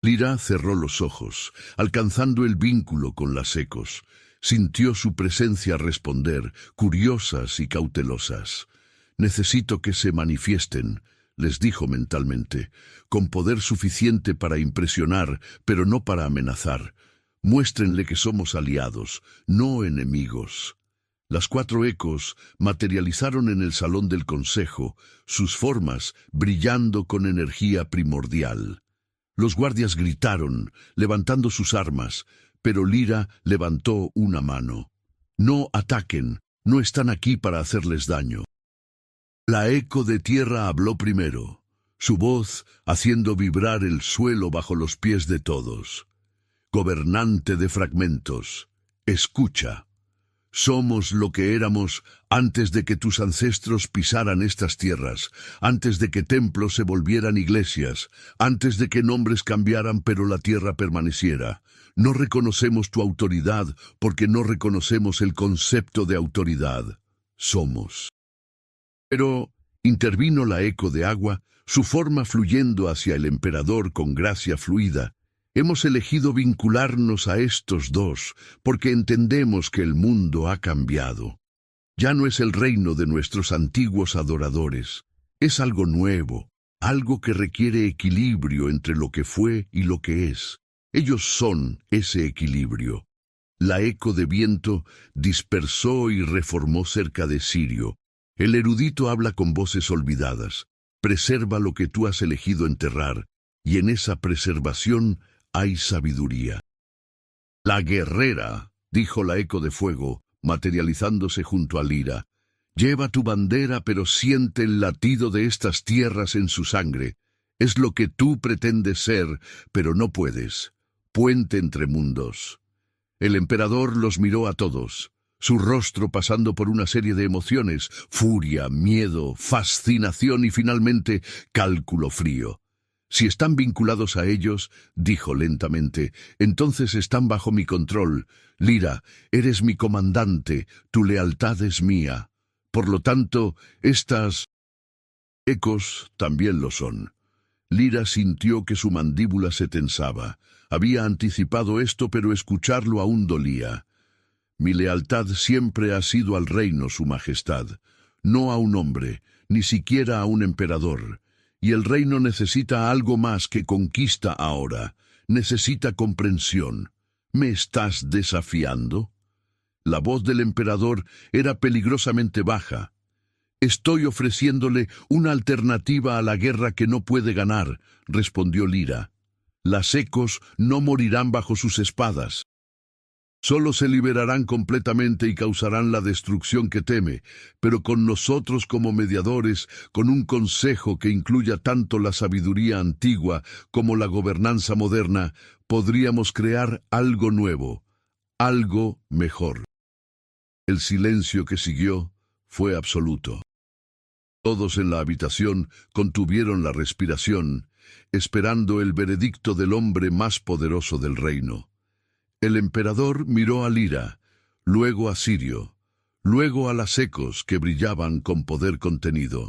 S1: Lira cerró los ojos, alcanzando el vínculo con las ecos. Sintió su presencia responder, curiosas y cautelosas. «Necesito que se manifiesten», les dijo mentalmente, «con poder suficiente para impresionar, pero no para amenazar. Muéstrenle que somos aliados, no enemigos». Las 4 ecos materializaron en el salón del consejo, sus formas brillando con energía primordial. Los guardias gritaron, levantando sus armas, pero Lyra levantó una mano. No ataquen, no están aquí para hacerles daño. La eco de tierra habló primero, su voz haciendo vibrar el suelo bajo los pies de todos. Gobernante de fragmentos, escucha. Somos lo que éramos antes de que tus ancestros pisaran estas tierras, antes de que templos se volvieran iglesias, antes de que nombres cambiaran pero la tierra permaneciera. No reconocemos tu autoridad porque no reconocemos el concepto de autoridad. Somos. Pero intervino la eco de agua, su forma fluyendo hacia el emperador con gracia fluida. Hemos elegido vincularnos a estos dos porque entendemos que el mundo ha cambiado. Ya no es el reino de nuestros antiguos adoradores. Es algo nuevo, algo que requiere equilibrio entre lo que fue y lo que es. Ellos son ese equilibrio. La eco de viento dispersó y reformó cerca de Sirio. El erudito habla con voces olvidadas. Preserva lo que tú has elegido enterrar, y en esa preservación hay sabiduría. La guerrera, dijo la eco de fuego, materializándose junto a Lyra, lleva tu bandera pero siente el latido de estas tierras en su sangre. Es lo que tú pretendes ser, pero no puedes. Puente entre mundos. El emperador los miró a todos, su rostro pasando por una serie de emociones, furia, miedo, fascinación y finalmente cálculo frío. Si están vinculados a ellos, dijo lentamente, entonces están bajo mi control. Lyra, eres mi comandante, tu lealtad es mía. Por lo tanto, estas ecos también lo son. Lyra sintió que su mandíbula se tensaba. Había anticipado esto, pero escucharlo aún dolía. Mi lealtad siempre ha sido al reino, su majestad, no a un hombre, ni siquiera a un emperador. Y el reino necesita algo más que conquista ahora. Necesita comprensión. ¿Me estás desafiando? La voz del emperador era peligrosamente baja. Estoy ofreciéndole una alternativa a la guerra que no puede ganar, respondió Lyra. Las ecos no morirán bajo sus espadas. Solo se liberarán completamente y causarán la destrucción que teme, pero con nosotros como mediadores, con un consejo que incluya tanto la sabiduría antigua como la gobernanza moderna, podríamos crear algo nuevo, algo mejor. El silencio que siguió fue absoluto. Todos en la habitación contuvieron la respiración, esperando el veredicto del hombre más poderoso del reino. El emperador miró a Lyra, luego a Sirio, luego a las ecos que brillaban con poder contenido.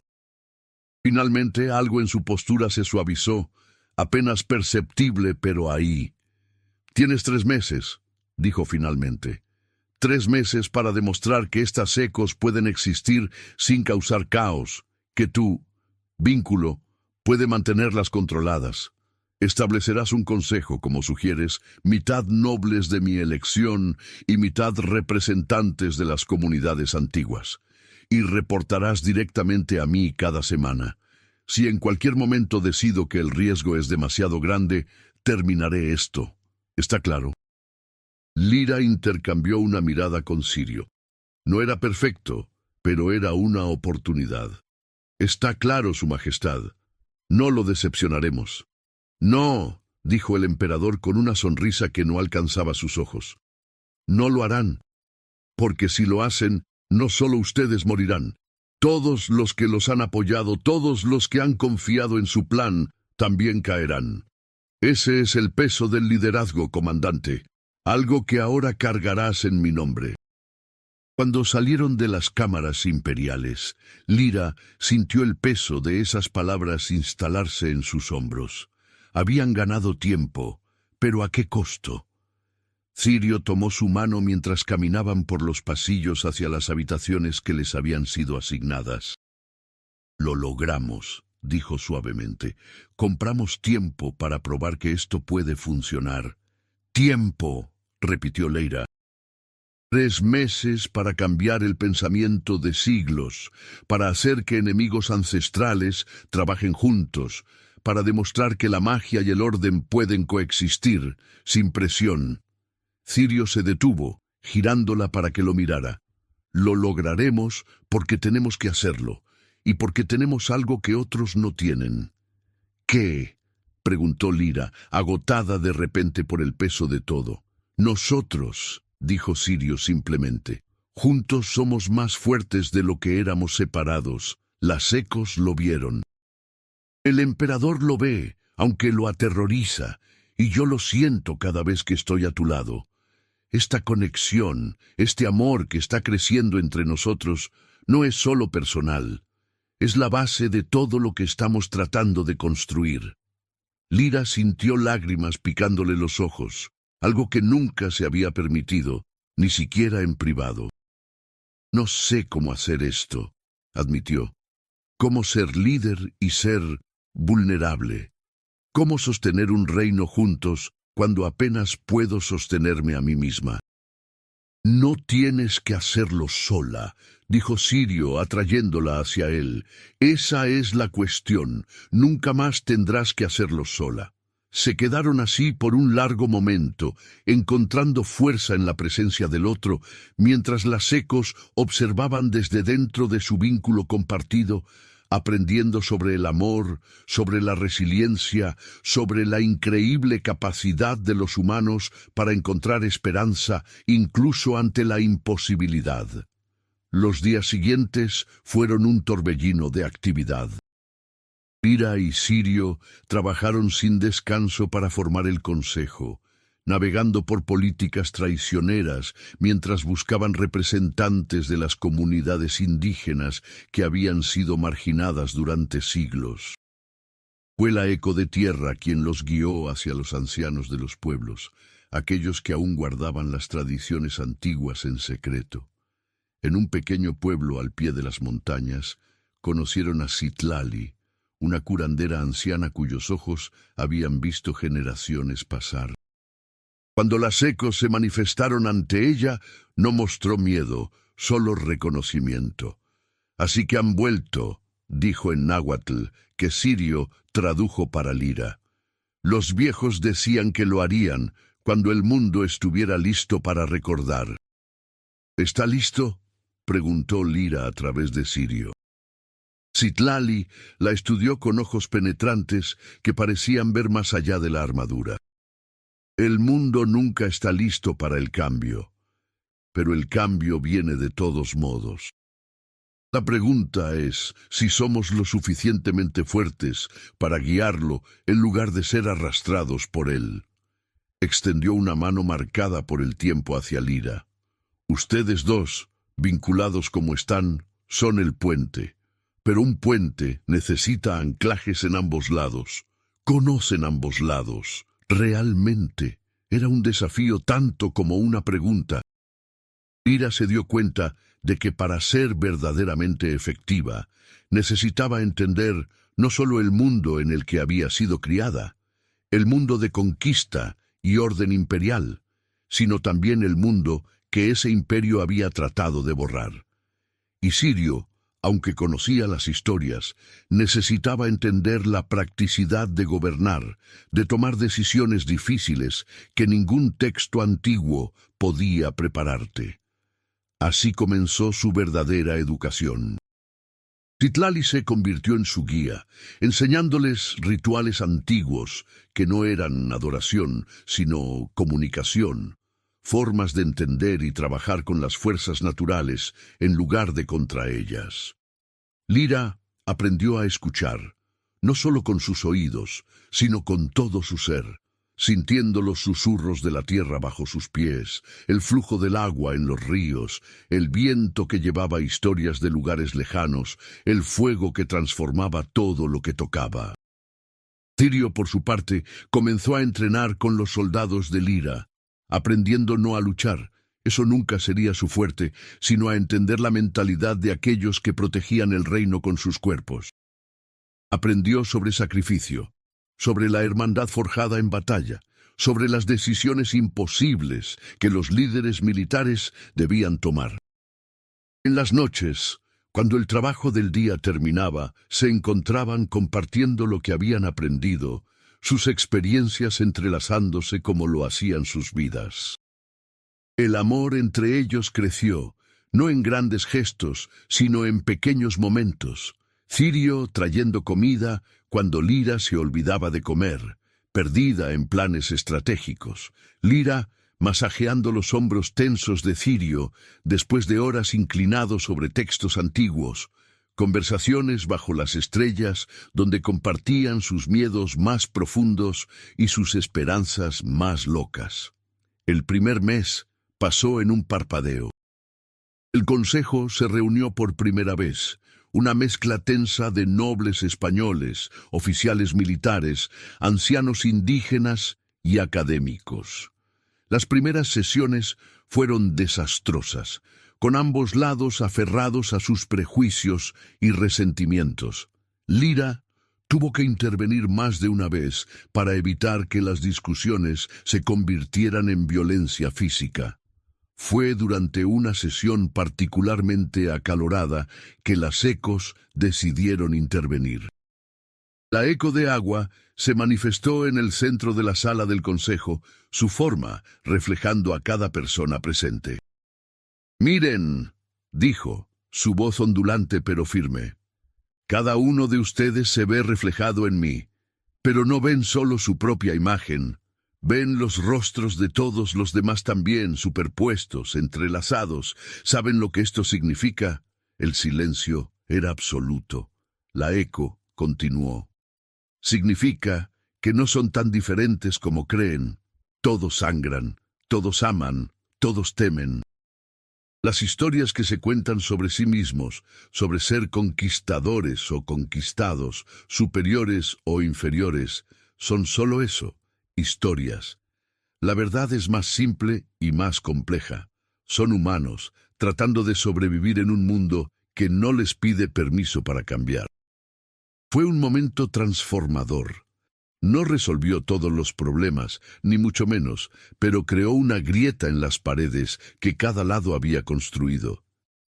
S1: Finalmente algo en su postura se suavizó, apenas perceptible, pero ahí. «Tienes 3 meses», dijo finalmente. 3 meses para demostrar que estas ecos pueden existir sin causar caos, que tu vínculo puede mantenerlas controladas. Establecerás un consejo, como sugieres, mitad nobles de mi elección y mitad representantes de las comunidades antiguas, y reportarás directamente a mí cada semana. Si en cualquier momento decido que el riesgo es demasiado grande, terminaré esto. ¿Está claro? Lyra intercambió una mirada con Sirio. No era perfecto, pero era una oportunidad. Está claro, su majestad. No lo decepcionaremos. No, dijo el emperador con una sonrisa que no alcanzaba sus ojos. No lo harán, porque si lo hacen, no solo ustedes morirán. Todos los que los han apoyado, todos los que han confiado en su plan, también caerán. Ese es el peso del liderazgo, comandante, algo que ahora cargarás en mi nombre. Cuando salieron de las cámaras imperiales, Lyra sintió el peso de esas palabras instalarse en sus hombros. Habían ganado tiempo, pero ¿a qué costo? Sirio tomó su mano mientras caminaban por los pasillos hacia las habitaciones que les habían sido asignadas. «Lo logramos», dijo suavemente. «Compramos tiempo para probar que esto puede funcionar». «Tiempo», repitió Lyra. 3 meses para cambiar el pensamiento de siglos, para hacer que enemigos ancestrales trabajen juntos, para demostrar que la magia y el orden pueden coexistir, sin presión. Cirio se detuvo, girándola para que lo mirara. Lo lograremos porque tenemos que hacerlo, y porque tenemos algo que otros no tienen. ¿Qué? Preguntó Lyra, agotada de repente por el peso de todo. Nosotros, dijo Cirio simplemente. Juntos somos más fuertes de lo que éramos separados. Las ecos lo vieron. El emperador lo ve, aunque lo aterroriza, y yo lo siento cada vez que estoy a tu lado. Esta conexión, este amor que está creciendo entre nosotros, no es solo personal. Es la base de todo lo que estamos tratando de construir. Lyra sintió lágrimas picándole los ojos, algo que nunca se había permitido, ni siquiera en privado. No sé cómo hacer esto, admitió. Cómo ser líder y ser vulnerable. Cómo sostener un reino juntos cuando apenas puedo sostenerme a mí misma. No tienes que hacerlo sola, dijo Cirio atrayéndola hacia él. Esa es la cuestión. Nunca más tendrás que hacerlo sola. Se quedaron así por un largo momento, encontrando fuerza en la presencia del otro, mientras las ecos observaban desde dentro de su vínculo compartido, aprendiendo sobre el amor, sobre la resiliencia, sobre la increíble capacidad de los humanos para encontrar esperanza incluso ante la imposibilidad. Los días siguientes fueron un torbellino de actividad. Lyra y Cirio trabajaron sin descanso para formar el consejo, navegando por políticas traicioneras mientras buscaban representantes de las comunidades indígenas que habían sido marginadas durante siglos. Fue la eco de tierra quien los guió hacia los ancianos de los pueblos, aquellos que aún guardaban las tradiciones antiguas en secreto. En un pequeño pueblo al pie de las montañas, conocieron a Citlali, una curandera anciana cuyos ojos habían visto generaciones pasar. Cuando las ecos se manifestaron ante ella, no mostró miedo, solo reconocimiento. Así que han vuelto, dijo en náhuatl, que Cirio tradujo para Lyra. Los viejos decían que lo harían cuando el mundo estuviera listo para recordar. ¿Está listo?, preguntó Lyra a través de Cirio. Citlali la estudió con ojos penetrantes que parecían ver más allá de la armadura. El mundo nunca está listo para el cambio, pero el cambio viene de todos modos. La pregunta es si somos lo suficientemente fuertes para guiarlo en lugar de ser arrastrados por él. Extendió una mano marcada por el tiempo hacia Lyra. Ustedes dos, vinculados como están, son el puente. Pero un puente necesita anclajes en ambos lados. Conocen ambos lados. Realmente, era un desafío tanto como una pregunta. Lyra se dio cuenta de que para ser verdaderamente efectiva, necesitaba entender no solo el mundo en el que había sido criada, el mundo de conquista y orden imperial, sino también el mundo que ese imperio había tratado de borrar. Y Cirio, aunque conocía las historias, necesitaba entender la practicidad de gobernar, de tomar decisiones difíciles que ningún texto antiguo podía prepararte. Así comenzó su verdadera educación. Citlali se convirtió en su guía, enseñándoles rituales antiguos que no eran adoración, sino comunicación, formas de entender y trabajar con las fuerzas naturales en lugar de contra ellas. Lyra aprendió a escuchar, no solo con sus oídos, sino con todo su ser, sintiendo los susurros de la tierra bajo sus pies, el flujo del agua en los ríos, el viento que llevaba historias de lugares lejanos, el fuego que transformaba todo lo que tocaba. Cirio, por su parte, comenzó a entrenar con los soldados de Lyra, aprendiendo no a luchar, eso nunca sería su fuerte, sino a entender la mentalidad de aquellos que protegían el reino con sus cuerpos. Aprendió sobre sacrificio, sobre la hermandad forjada en batalla, sobre las decisiones imposibles que los líderes militares debían tomar. En las noches, cuando el trabajo del día terminaba, se encontraban compartiendo lo que habían aprendido, sus experiencias entrelazándose como lo hacían sus vidas. El amor entre ellos creció, no en grandes gestos, sino en pequeños momentos. Cirio trayendo comida cuando Lira se olvidaba de comer, perdida en planes estratégicos. Lira masajeando los hombros tensos de Cirio después de horas inclinado sobre textos antiguos, conversaciones bajo las estrellas donde compartían sus miedos más profundos y sus esperanzas más locas. El primer mes pasó en un parpadeo. El consejo se reunió por primera vez, una mezcla tensa de nobles españoles, oficiales militares, ancianos indígenas y académicos. Las primeras sesiones fueron desastrosas, con ambos lados aferrados a sus prejuicios y resentimientos. Lira tuvo que intervenir más de una vez para evitar que las discusiones se convirtieran en violencia física. Fue durante una sesión particularmente acalorada que las ecos decidieron intervenir. La eco de agua se manifestó en el centro de la sala del consejo, su forma reflejando a cada persona presente. «Miren», dijo, su voz ondulante pero firme. «Cada uno de ustedes se ve reflejado en mí, pero no ven solo su propia imagen. Ven los rostros de todos los demás también, superpuestos, entrelazados. ¿Saben lo que esto significa?» El silencio era absoluto. La eco continuó. «Significa que no son tan diferentes como creen. Todos sangran, todos aman, todos temen. Las historias que se cuentan sobre sí mismos, sobre ser conquistadores o conquistados, superiores o inferiores, son solo eso, historias. La verdad es más simple y más compleja. Son humanos, tratando de sobrevivir en un mundo que no les pide permiso para cambiar». Fue un momento transformador. No resolvió todos los problemas, ni mucho menos, pero creó una grieta en las paredes que cada lado había construido.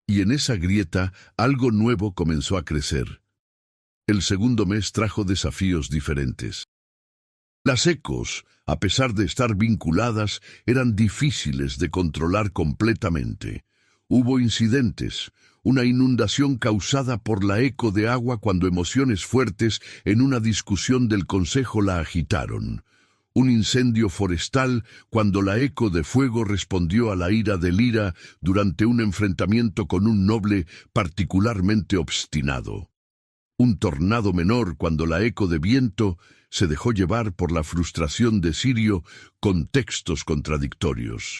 S1: Y en esa grieta algo nuevo comenzó a crecer. El segundo mes trajo desafíos diferentes. Las ecos, a pesar de estar vinculadas, eran difíciles de controlar completamente. Hubo incidentes, una inundación causada por la eco de agua cuando emociones fuertes en una discusión del consejo la agitaron. Un incendio forestal cuando la eco de fuego respondió a la ira de Lira durante un enfrentamiento con un noble particularmente obstinado. Un tornado menor cuando la eco de viento se dejó llevar por la frustración de Cirio con textos contradictorios.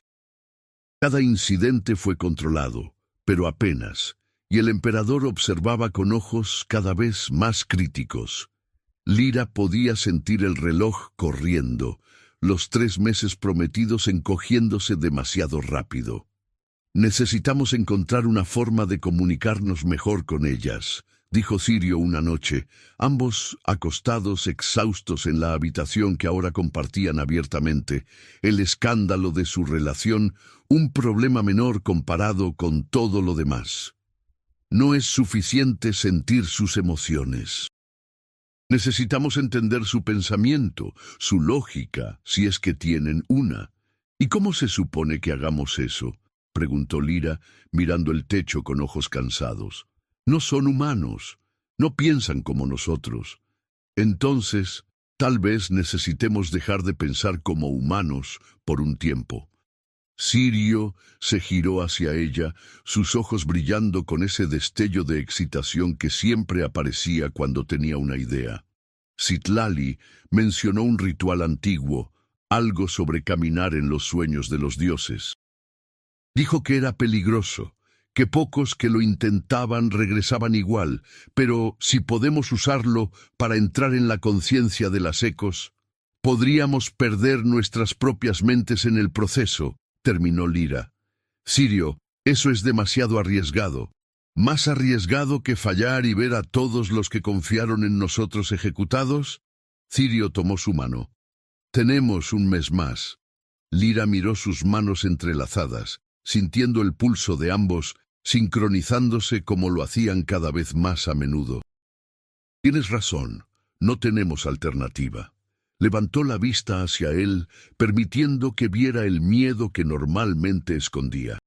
S1: Cada incidente fue controlado, pero apenas, y el emperador observaba con ojos cada vez más críticos. Lira podía sentir el reloj corriendo, los 3 meses prometidos encogiéndose demasiado rápido. «Necesitamos encontrar una forma de comunicarnos mejor con ellas», dijo Cirio una noche, ambos acostados exhaustos en la habitación que ahora compartían abiertamente. El escándalo de su relación, un problema menor comparado con todo lo demás. No es suficiente sentir sus emociones. Necesitamos entender su pensamiento, su lógica, si es que tienen una. ¿Y cómo se supone que hagamos eso?, preguntó Lira, mirando el techo con ojos cansados. No son humanos, no piensan como nosotros. Entonces, tal vez necesitemos dejar de pensar como humanos por un tiempo. Cirio se giró hacia ella, sus ojos brillando con ese destello de excitación que siempre aparecía cuando tenía una idea. Citlali mencionó un ritual antiguo, algo sobre caminar en los sueños de los dioses. Dijo que era peligroso, que pocos que lo intentaban regresaban igual, pero si podemos usarlo para entrar en la conciencia de las ecos, podríamos perder nuestras propias mentes en el proceso, terminó Lira. Cirio, eso es demasiado arriesgado. ¿Más arriesgado que fallar y ver a todos los que confiaron en nosotros ejecutados? Cirio tomó su mano. Tenemos un mes más. Lyra miró sus manos entrelazadas, sintiendo el pulso de ambos, sincronizándose como lo hacían cada vez más a menudo. Tienes razón, no tenemos alternativa. Levantó la vista hacia él, permitiendo que viera el miedo que normalmente escondía.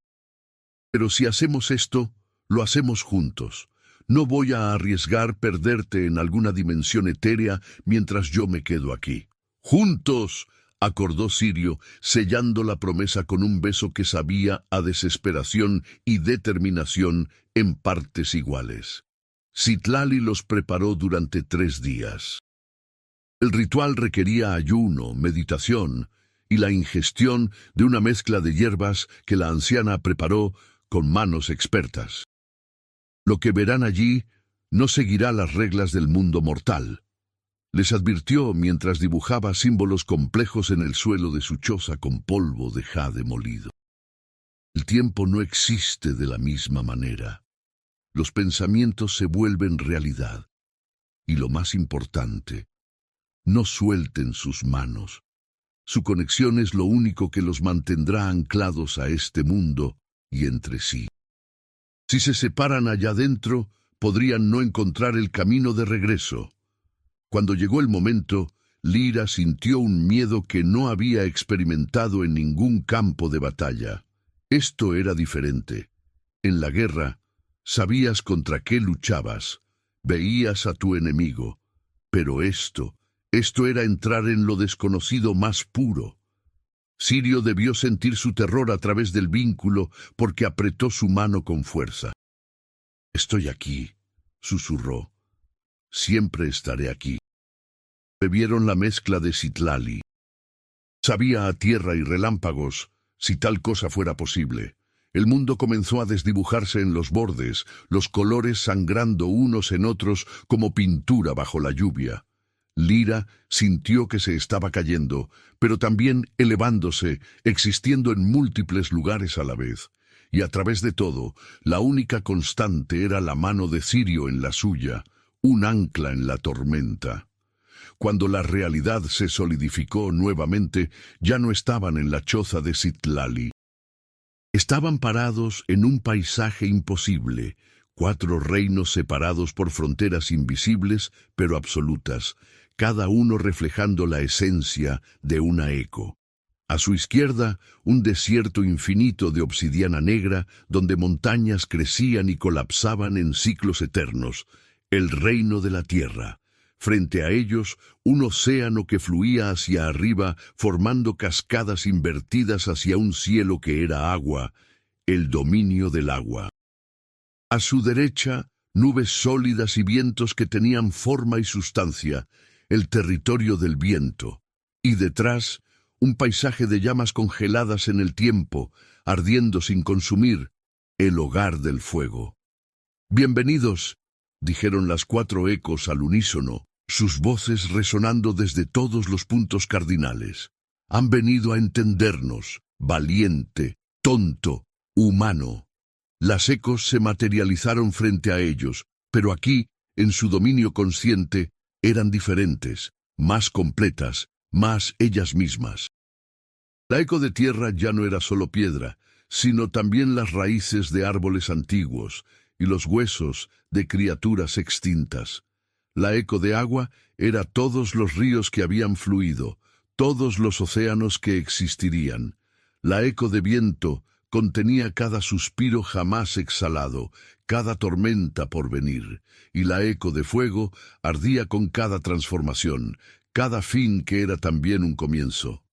S1: Pero si hacemos esto, lo hacemos juntos. No voy a arriesgar perderte en alguna dimensión etérea mientras yo me quedo aquí. ¡Juntos!, acordó Sirio, sellando la promesa con un beso que sabía a desesperación y determinación en partes iguales. Citlali los preparó durante 3 días. El ritual requería ayuno, meditación y la ingestión de una mezcla de hierbas que la anciana preparó con manos expertas. Lo que verán allí no seguirá las reglas del mundo mortal, les advirtió mientras dibujaba símbolos complejos en el suelo de su choza con polvo de jade molido. El tiempo no existe de la misma manera. Los pensamientos se vuelven realidad. Y lo más importante, no suelten sus manos. Su conexión es lo único que los mantendrá anclados a este mundo y entre sí. Si se separan allá adentro, podrían no encontrar el camino de regreso. Cuando llegó el momento, Lyra sintió un miedo que no había experimentado en ningún campo de batalla. Esto era diferente. En la guerra, sabías contra qué luchabas, veías a tu enemigo. Pero esto era entrar en lo desconocido más puro. Sirio debió sentir su terror a través del vínculo porque apretó su mano con fuerza. «Estoy aquí», susurró. «Siempre estaré aquí». Bebieron la mezcla de Citlali. Sabía a tierra y relámpagos, si tal cosa fuera posible. El mundo comenzó a desdibujarse en los bordes, los colores sangrando unos en otros como pintura bajo la lluvia. Lyra sintió que se estaba cayendo, pero también elevándose, existiendo en múltiples lugares a la vez. Y a través de todo, la única constante era la mano de Sirio en la suya, un ancla en la tormenta. Cuando la realidad se solidificó nuevamente, ya no estaban en la choza de Citlali. Estaban parados en un paisaje imposible, 4 reinos separados por fronteras invisibles pero absolutas, cada uno reflejando la esencia de una eco. A su izquierda, un desierto infinito de obsidiana negra, donde montañas crecían y colapsaban en ciclos eternos, el reino de la tierra. Frente a ellos, un océano que fluía hacia arriba, formando cascadas invertidas hacia un cielo que era agua, el dominio del agua. A su derecha, nubes sólidas y vientos que tenían forma y sustancia, el territorio del viento. Y detrás, un paisaje de llamas congeladas en el tiempo, ardiendo sin consumir, el hogar del fuego. «Bienvenidos», dijeron las 4 ecos al unísono, sus voces resonando desde todos los puntos cardinales. «Han venido a entendernos, valiente, tonto, humano». Las ecos se materializaron frente a ellos, pero aquí, en su dominio consciente, eran diferentes, más completas, más ellas mismas. La eco de tierra ya no era solo piedra, sino también las raíces de árboles antiguos y los huesos de criaturas extintas. La eco de agua era todos los ríos que habían fluido, todos los océanos que existirían. La eco de viento contenía cada suspiro jamás exhalado, cada tormenta por venir, y la eco de fuego ardía con cada transformación, cada fin que era también un comienzo.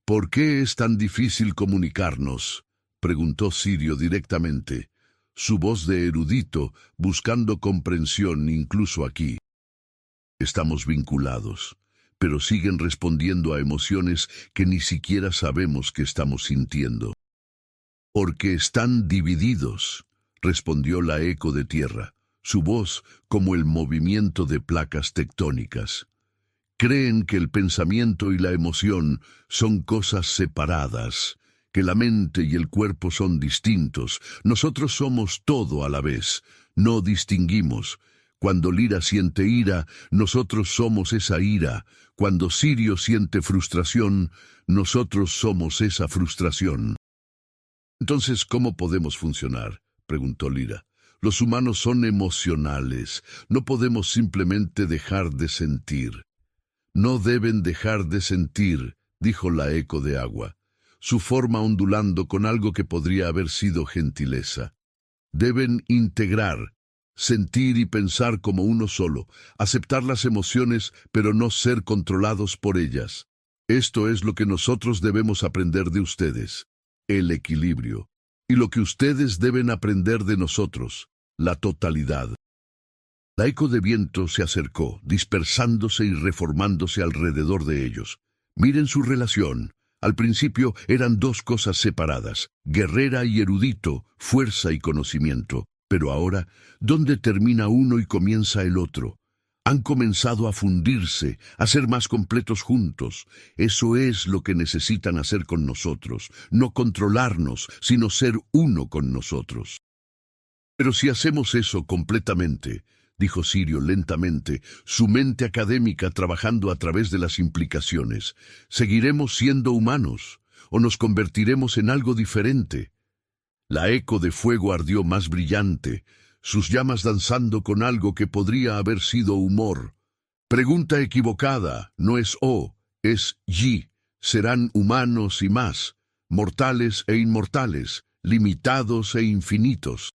S1: «¿Por qué es tan difícil comunicarnos?», preguntó Sirio directamente, su voz de erudito buscando comprensión incluso aquí. «Estamos vinculados, pero siguen respondiendo a emociones que ni siquiera sabemos que estamos sintiendo». «Porque están divididos», respondió la eco de tierra, su voz como el movimiento de placas tectónicas. «Creen que el pensamiento y la emoción son cosas separadas, que la mente y el cuerpo son distintos. Nosotros somos todo a la vez, no distinguimos. Cuando Lira siente ira, nosotros somos esa ira. Cuando Sirio siente frustración, nosotros somos esa frustración. Entonces, ¿cómo podemos funcionar?, preguntó Lira. Los humanos son emocionales. No podemos simplemente dejar de sentir. No deben dejar de sentir, dijo la eco de agua, su forma ondulando con algo que podría haber sido gentileza. Deben integrar, sentir y pensar como uno solo, aceptar las emociones, pero no ser controlados por ellas. Esto es lo que nosotros debemos aprender de ustedes, el equilibrio, y lo que ustedes deben aprender de nosotros, la totalidad. La eco de viento se acercó, dispersándose y reformándose alrededor de ellos. Miren su relación. Al principio eran dos cosas separadas, guerrera y erudito, fuerza y conocimiento. Pero ahora, ¿dónde termina uno y comienza el otro? Han comenzado a fundirse, a ser más completos juntos. Eso es lo que necesitan hacer con nosotros, no controlarnos, sino ser uno con nosotros. Pero si hacemos eso completamente, dijo Sirio lentamente, su mente académica trabajando a través de las implicaciones, ¿seguiremos siendo humanos o nos convertiremos en algo diferente? La eco de fuego ardió más brillante, sus llamas danzando con algo que podría haber sido humor. Pregunta equivocada, no es O, es Y. Serán humanos y más, mortales e inmortales, limitados e infinitos.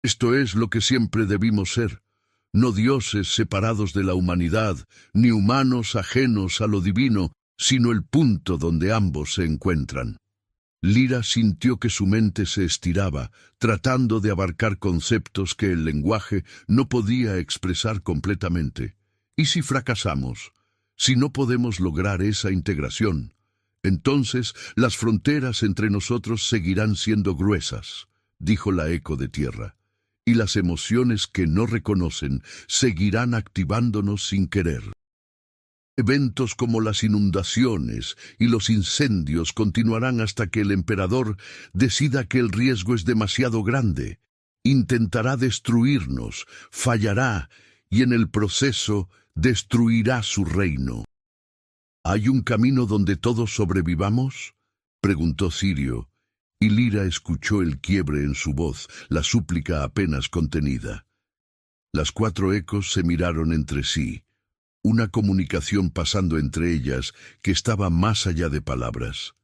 S1: Esto es lo que siempre debimos ser, no dioses separados de la humanidad, ni humanos ajenos a lo divino, sino el punto donde ambos se encuentran. Lira sintió que su mente se estiraba, tratando de abarcar conceptos que el lenguaje no podía expresar completamente. ¿Y si fracasamos? Si no podemos lograr esa integración, entonces las fronteras entre nosotros seguirán siendo gruesas, dijo la eco de tierra, y las emociones que no reconocen seguirán activándonos sin querer. Eventos como las inundaciones y los incendios continuarán hasta que el emperador decida que el riesgo es demasiado grande. Intentará destruirnos, fallará y en el proceso destruirá su reino. ¿Hay un camino donde todos sobrevivamos?, preguntó Sirio, y Lira escuchó el quiebre en su voz, la súplica apenas contenida. Las cuatro ecos se miraron entre sí, una comunicación pasando entre ellas que estaba más allá de palabras.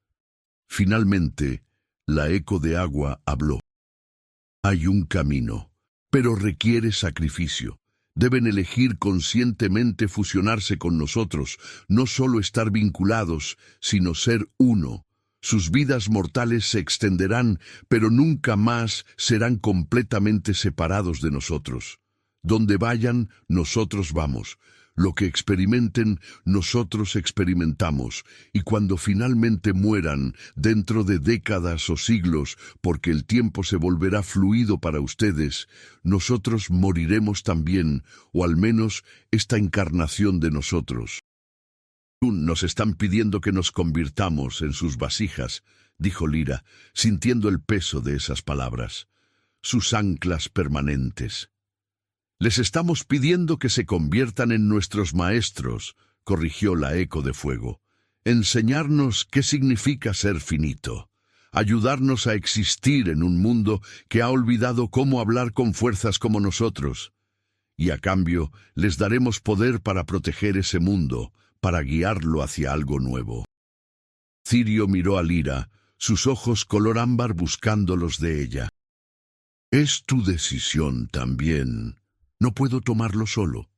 S1: Finalmente, la eco de agua habló. Hay un camino, pero requiere sacrificio. Deben elegir conscientemente fusionarse con nosotros, no solo estar vinculados, sino ser uno. Sus vidas mortales se extenderán, pero nunca más serán completamente separados de nosotros. Donde vayan, nosotros vamos. Lo que experimenten, nosotros experimentamos, y cuando finalmente mueran, dentro de décadas o siglos, porque el tiempo se volverá fluido para ustedes, nosotros moriremos también, o al menos esta encarnación de nosotros. Nos están pidiendo que nos convirtamos en sus vasijas, dijo Lira, sintiendo el peso de esas palabras, sus anclas permanentes. Les estamos pidiendo que se conviertan en nuestros maestros, corrigió la eco de fuego. Enseñarnos qué significa ser finito. Ayudarnos a existir en un mundo que ha olvidado cómo hablar con fuerzas como nosotros. Y a cambio, les daremos poder para proteger ese mundo, para guiarlo hacia algo nuevo. Sirio miró a Lira, sus ojos color ámbar buscando los de ella. Es tu decisión también. No puedo tomarlo solo.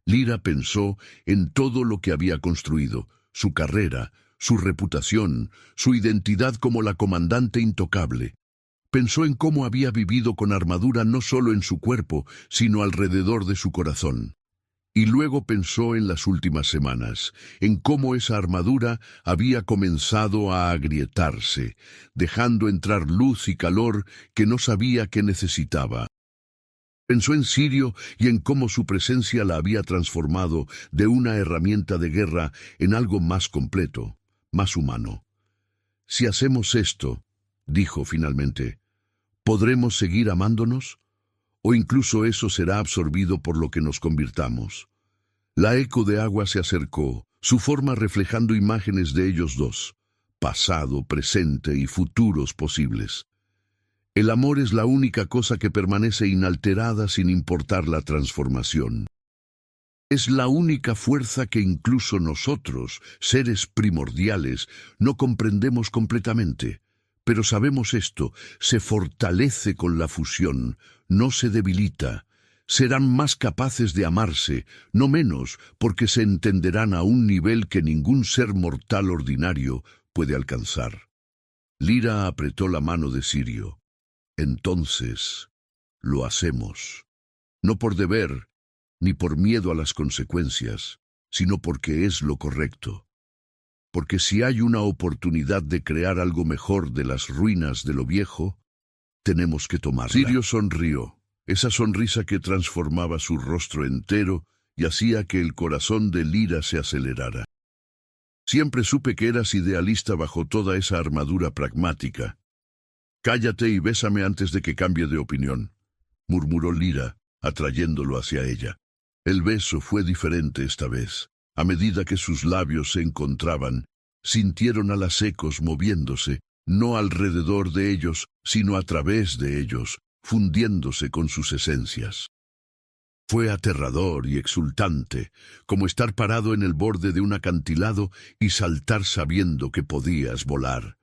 S1: Lira pensó en todo lo que había construido, su carrera, su reputación, su identidad como la comandante intocable. Pensó en cómo había vivido con armadura no solo en su cuerpo, sino alrededor de su corazón. Y luego pensó en las últimas semanas, en cómo esa armadura había comenzado a agrietarse, dejando entrar luz y calor que no sabía que necesitaba. Pensó en Sirio y en cómo su presencia la había transformado de una herramienta de guerra en algo más completo, más humano. Si hacemos esto, dijo finalmente, ¿podremos seguir amándonos? o incluso eso será absorbido por lo que nos convirtamos. La eco de agua se acercó, su forma reflejando imágenes de ellos dos, pasado, presente y futuros posibles. El amor es la única cosa que permanece inalterada sin importar la transformación. Es la única fuerza que incluso nosotros, seres primordiales, no comprendemos completamente. Pero sabemos esto, se fortalece con la fusión, no se debilita. Serán más capaces de amarse, no menos, porque se entenderán a un nivel que ningún ser mortal ordinario puede alcanzar. Lyra apretó la mano de Sirio. Entonces, lo hacemos. No por deber, ni por miedo a las consecuencias, sino porque es lo correcto. Porque si hay una oportunidad de crear algo mejor de las ruinas de lo viejo, tenemos que tomarla. Sirio sonrió, esa sonrisa que transformaba su rostro entero y hacía que el corazón de Lyra se acelerara. Siempre supe que eras idealista bajo toda esa armadura pragmática. Cállate y bésame antes de que cambie de opinión, murmuró Lyra, atrayéndolo hacia ella. El beso fue diferente esta vez. A medida que sus labios se encontraban, sintieron a las ecos moviéndose, no alrededor de ellos, sino a través de ellos, fundiéndose con sus esencias. Fue aterrador y exultante, como estar parado en el borde de un acantilado y saltar sabiendo que podías volar.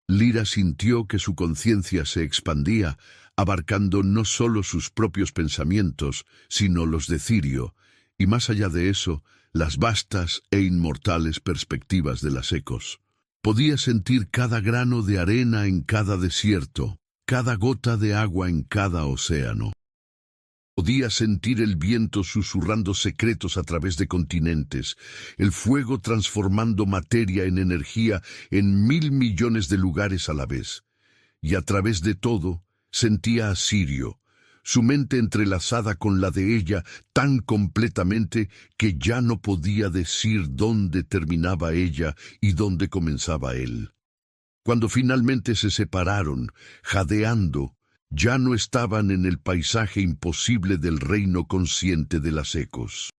S1: Lyra sintió que su conciencia se expandía, abarcando no solo sus propios pensamientos, sino los de Sirio, y más allá de eso, las vastas e inmortales perspectivas de las ecos. Podía sentir cada grano de arena en cada desierto, cada gota de agua en cada océano. Podía sentir el viento susurrando secretos a través de continentes, el fuego transformando materia en energía en 1.000 millones de lugares a la vez. Y a través de todo, sentía a Sirio, su mente entrelazada con la de ella tan completamente que ya no podía decir dónde terminaba ella y dónde comenzaba él. Cuando finalmente se separaron, jadeando, ya no estaban en el paisaje imposible del reino consciente de las ecos.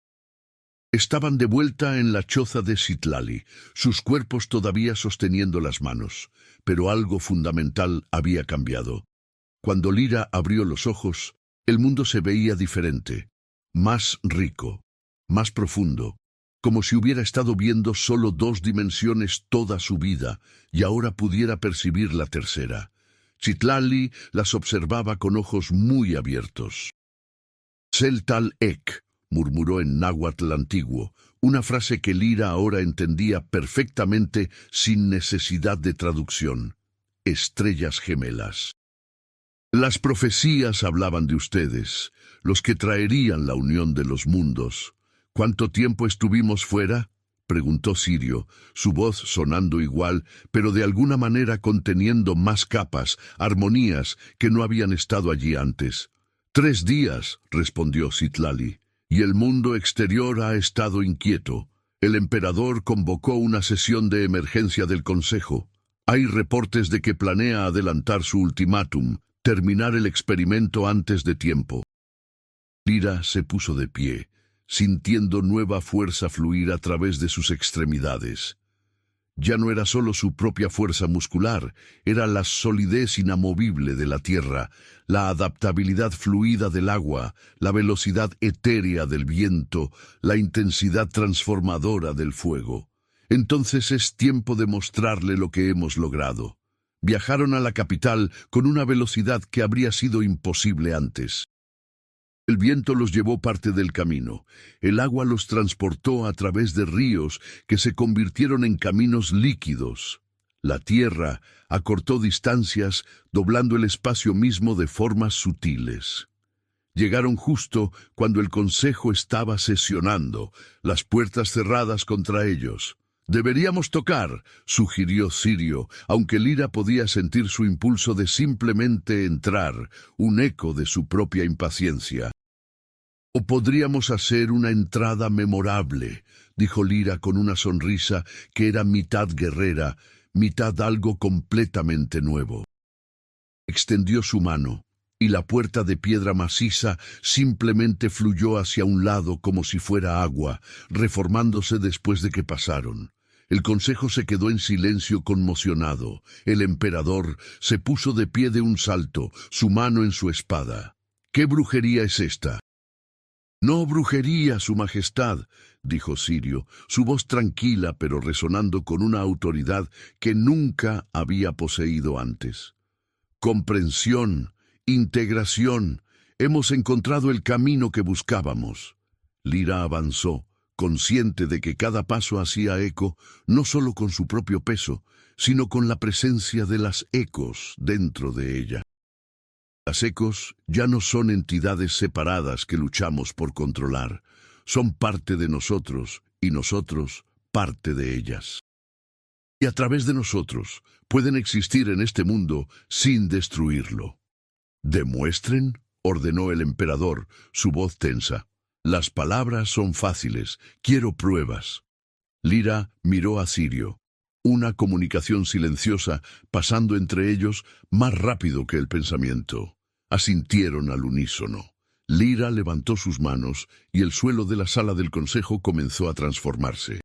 S1: Estaban de vuelta en la choza de Citlali, sus cuerpos todavía sosteniendo las manos, pero algo fundamental había cambiado. Cuando Lyra abrió los ojos, el mundo se veía diferente, más rico, más profundo, como si hubiera estado viendo solo 2 dimensiones toda su vida y ahora pudiera percibir la tercera. Citlali las observaba con ojos muy abiertos. Seltal-ek, murmuró en náhuatl antiguo, una frase que Lyra ahora entendía perfectamente sin necesidad de traducción. Estrellas gemelas. Las profecías hablaban de ustedes, los que traerían la unión de los mundos. ¿Cuánto tiempo estuvimos fuera?, preguntó Sirio, su voz sonando igual, pero de alguna manera conteniendo más capas, armonías que no habían estado allí antes. 3 días, respondió Citlali, y el mundo exterior ha estado inquieto. El emperador convocó una sesión de emergencia del Consejo. Hay reportes de que planea adelantar su ultimátum, terminar el experimento antes de tiempo. Lyra se puso de pie, sintiendo nueva fuerza fluir a través de sus extremidades. Ya no era solo su propia fuerza muscular, era la solidez inamovible de la tierra, la adaptabilidad fluida del agua, la velocidad etérea del viento, la intensidad transformadora del fuego. Entonces es tiempo de mostrarle lo que hemos logrado. Viajaron a la capital con una velocidad que habría sido imposible antes. El viento los llevó parte del camino. El agua los transportó a través de ríos que se convirtieron en caminos líquidos. La tierra acortó distancias, doblando el espacio mismo de formas sutiles. Llegaron justo cuando el consejo estaba sesionando, las puertas cerradas contra ellos. «Deberíamos tocar», sugirió Sirio, aunque Lyra podía sentir su impulso de simplemente entrar, un eco de su propia impaciencia. «O podríamos hacer una entrada memorable», dijo Lyra con una sonrisa que era mitad guerrera, mitad algo completamente nuevo. Extendió su mano. y la puerta de piedra maciza simplemente fluyó hacia un lado como si fuera agua, reformándose después de que pasaron. El consejo se quedó en silencio conmocionado. El emperador se puso de pie de un salto, su mano en su espada. ¿Qué brujería es esta? No brujería, su majestad, dijo Sirio, su voz tranquila pero resonando con una autoridad que nunca había poseído antes. Comprensión, integración, hemos encontrado el camino que buscábamos. Lira avanzó, consciente de que cada paso hacía eco, no solo con su propio peso, sino con la presencia de las ecos dentro de ella. Las ecos ya no son entidades separadas que luchamos por controlar, son parte de nosotros y nosotros parte de ellas. Y a través de nosotros pueden existir en este mundo sin destruirlo. «Demuestren», ordenó el emperador, su voz tensa. «Las palabras son fáciles, quiero pruebas». Lira miró a Sirio. Una comunicación silenciosa pasando entre ellos más rápido que el pensamiento. Asintieron al unísono. Lira levantó sus manos y el suelo de la sala del consejo comenzó a transformarse.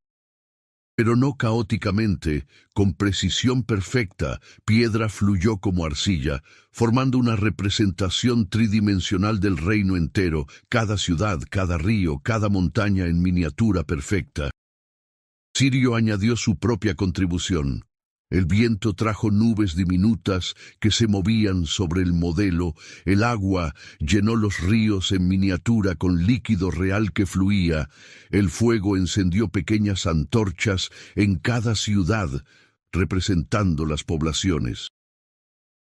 S1: Pero no caóticamente, con precisión perfecta, piedra fluyó como arcilla, formando una representación tridimensional del reino entero, cada ciudad, cada río, cada montaña en miniatura perfecta. Sirio añadió su propia contribución. El viento trajo nubes diminutas que se movían sobre el modelo, el agua llenó los ríos en miniatura con líquido real que fluía, el fuego encendió pequeñas antorchas en cada ciudad, representando las poblaciones.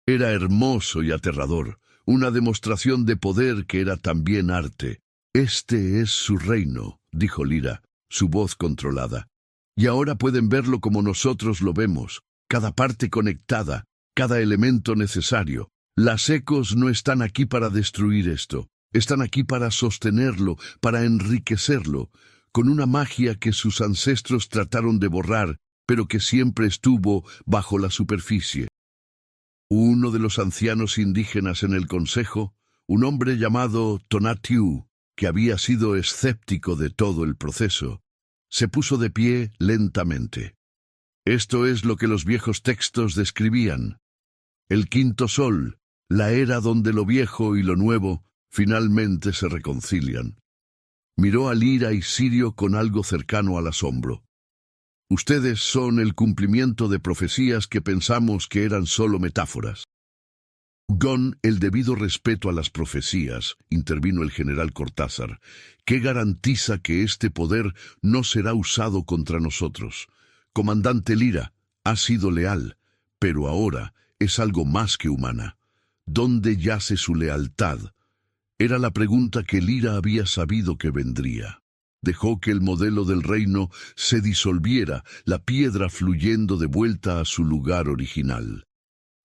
S1: Era hermoso y aterrador, una demostración de poder que era también arte. «Este es su reino», dijo Lira, su voz controlada. «Y ahora pueden verlo como nosotros lo vemos. Cada parte conectada, cada elemento necesario. Las ecos no están aquí para destruir esto, están aquí para sostenerlo, para enriquecerlo, con una magia que sus ancestros trataron de borrar, pero que siempre estuvo bajo la superficie». Uno de los ancianos indígenas en el consejo, un hombre llamado Tonatiuh, que había sido escéptico de todo el proceso, se puso de pie lentamente. Esto es lo que los viejos textos describían. El quinto sol, la era donde lo viejo y lo nuevo finalmente se reconcilian. Miró a Lira y Sirio con algo cercano al asombro. «Ustedes son el cumplimiento de profecías que pensamos que eran solo metáforas». «Con el debido respeto a las profecías», intervino el general Cortázar, «¿qué garantiza que este poder no será usado contra nosotros? Comandante Lira, ha sido leal, pero ahora es algo más que humana. ¿Dónde yace su lealtad?». Era la pregunta que Lira había sabido que vendría. Dejó que el modelo del reino se disolviera, la piedra fluyendo de vuelta a su lugar original.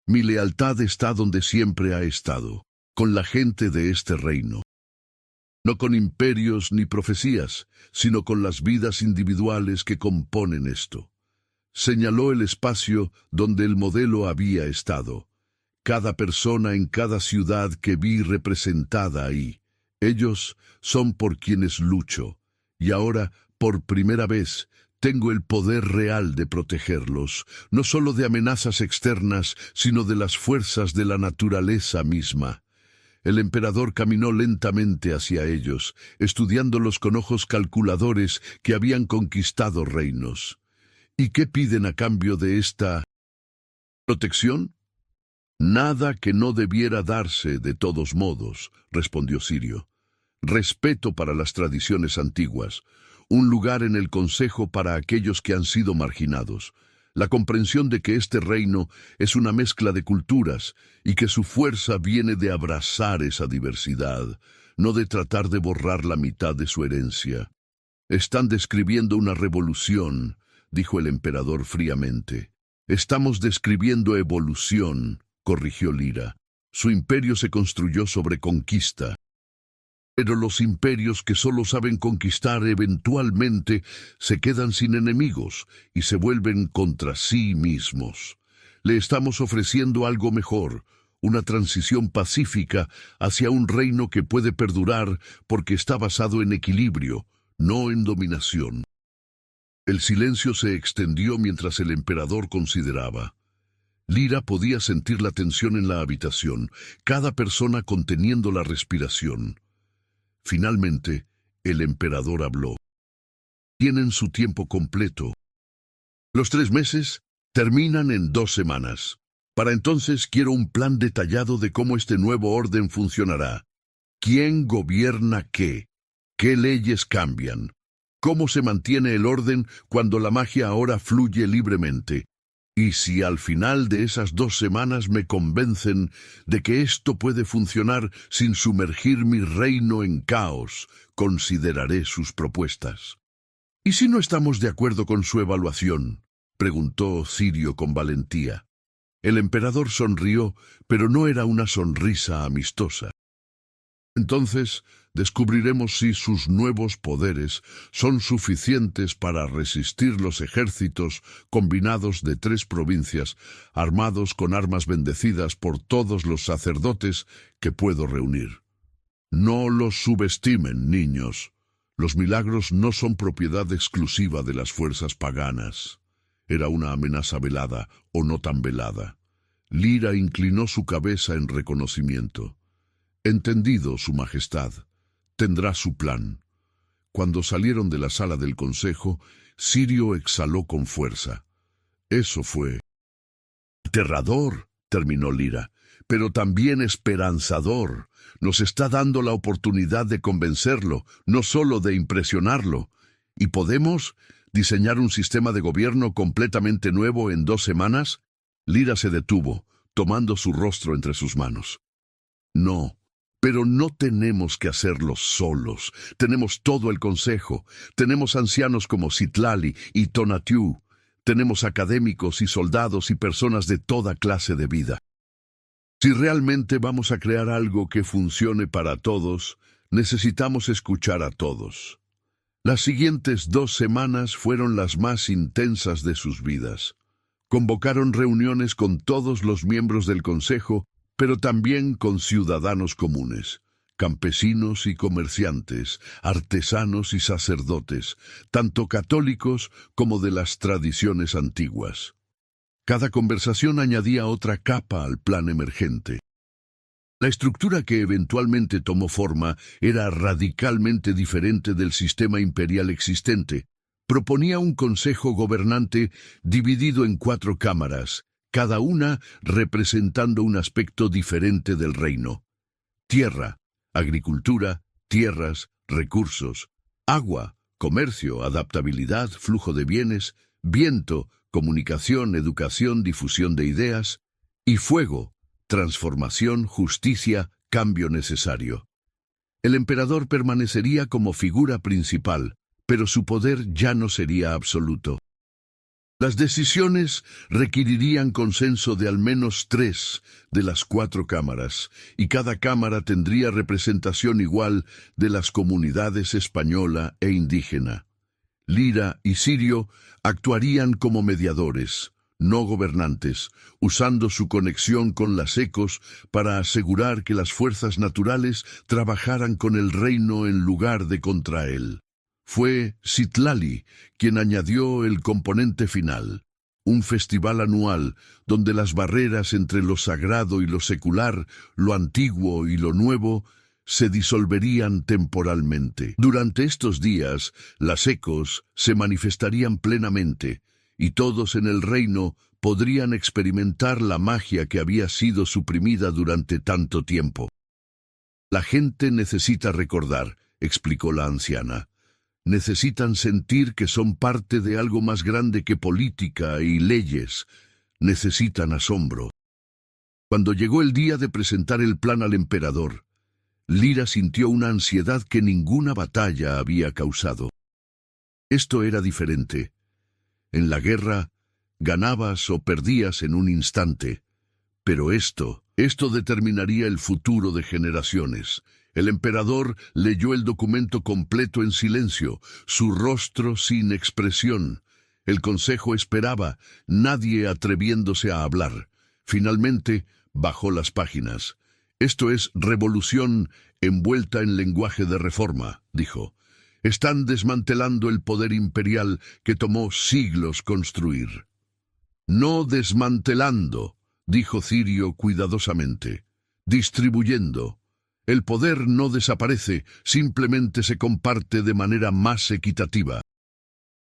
S1: «Mi lealtad está donde siempre ha estado, con la gente de este reino. No con imperios ni profecías, sino con las vidas individuales que componen esto». Señaló el espacio donde el modelo había estado. Cada persona en cada ciudad que vi representada ahí. Ellos son por quienes lucho. Y ahora, por primera vez, tengo el poder real de protegerlos, no solo de amenazas externas, sino de las fuerzas de la naturaleza misma. El emperador caminó lentamente hacia ellos, estudiándolos con ojos calculadores que habían conquistado reinos. ¿Y qué piden a cambio de esta protección? «Nada que no debiera darse de todos modos», respondió Sirio. «Respeto para las tradiciones antiguas, un lugar en el consejo para aquellos que han sido marginados, la comprensión de que este reino es una mezcla de culturas y que su fuerza viene de abrazar esa diversidad, no de tratar de borrar la mitad de su herencia. Están describiendo una revolución», dijo el emperador fríamente. «Estamos describiendo evolución», corrigió Lira. «Su imperio se construyó sobre conquista. Pero los imperios que solo saben conquistar eventualmente se quedan sin enemigos y se vuelven contra sí mismos. Le estamos ofreciendo algo mejor, una transición pacífica hacia un reino que puede perdurar porque está basado en equilibrio, no en dominación. El silencio se extendió mientras el emperador consideraba. Lyra podía sentir la tensión en la habitación, cada persona conteniendo la respiración. Finalmente, el emperador habló. Tienen su tiempo completo. Los 3 meses terminan en 2 semanas. Para entonces quiero un plan detallado de cómo este nuevo orden funcionará. ¿Quién gobierna qué? ¿Qué leyes cambian? ¿Cómo se mantiene el orden cuando la magia ahora fluye libremente? Y si al final de esas 2 semanas me convencen de que esto puede funcionar sin sumergir mi reino en caos, consideraré sus propuestas. ¿Y si no estamos de acuerdo con su evaluación?, preguntó Cirio con valentía. El emperador sonrió, pero no era una sonrisa amistosa. Entonces descubriremos si sus nuevos poderes son suficientes para resistir los ejércitos combinados de 3 provincias, armados con armas bendecidas por todos los sacerdotes que puedo reunir. No los subestimen, niños. Los milagros no son propiedad exclusiva de las fuerzas paganas. Era una amenaza velada o no tan velada. Lyra inclinó su cabeza en reconocimiento. Entendido, Su Majestad. Tendrá su plan. Cuando salieron de la sala del consejo, Cirio exhaló con fuerza. Eso fue aterrador, terminó Lyra, pero también esperanzador. Nos está dando la oportunidad de convencerlo, no solo de impresionarlo. ¿Y podemos diseñar un sistema de gobierno completamente nuevo en 2 semanas? Lyra se detuvo, tomando su rostro entre sus manos. No. Pero no tenemos que hacerlo solos. Tenemos todo el consejo. Tenemos ancianos como Citlali y Tonatiuh. Tenemos académicos y soldados y personas de toda clase de vida. Si realmente vamos a crear algo que funcione para todos, necesitamos escuchar a todos. Las siguientes 2 semanas fueron las más intensas de sus vidas. Convocaron reuniones con todos los miembros del consejo, pero también con ciudadanos comunes, campesinos y comerciantes, artesanos y sacerdotes, tanto católicos como de las tradiciones antiguas. Cada conversación añadía otra capa al plan emergente. La estructura que eventualmente tomó forma era radicalmente diferente del sistema imperial existente. Proponía un consejo gobernante dividido en 4 cámaras, cada una representando un aspecto diferente del reino. Tierra, agricultura, tierras, recursos, agua, comercio, adaptabilidad, flujo de bienes, viento, comunicación, educación, difusión de ideas, y fuego, transformación, justicia, cambio necesario. El emperador permanecería como figura principal, pero su poder ya no sería absoluto. Las decisiones requerirían consenso de al menos 3 de las 4 cámaras, y cada cámara tendría representación igual de las comunidades española e indígena. Lyra y Cirio actuarían como mediadores, no gobernantes, usando su conexión con las ecos para asegurar que las fuerzas naturales trabajaran con el reino en lugar de contra él. Fue Citlali quien añadió el componente final, un festival anual donde las barreras entre lo sagrado y lo secular, lo antiguo y lo nuevo, se disolverían temporalmente. Durante estos días, las ecos se manifestarían plenamente, y todos en el reino podrían experimentar la magia que había sido suprimida durante tanto tiempo. La gente necesita recordar, explicó la anciana. Necesitan sentir que son parte de algo más grande que política y leyes. Necesitan asombro. Cuando llegó el día de presentar el plan al emperador, Lyra sintió una ansiedad que ninguna batalla había causado. Esto era diferente. En la guerra, ganabas o perdías en un instante. Pero esto determinaría el futuro de generaciones. El emperador leyó el documento completo en silencio, su rostro sin expresión. El consejo esperaba, nadie atreviéndose a hablar. Finalmente, Bajó las páginas. Esto es revolución envuelta en lenguaje de reforma, dijo. Están desmantelando el poder imperial que tomó siglos construir. No desmantelando, dijo Cirio cuidadosamente. Distribuyendo. El poder no desaparece, simplemente se comparte de manera más equitativa.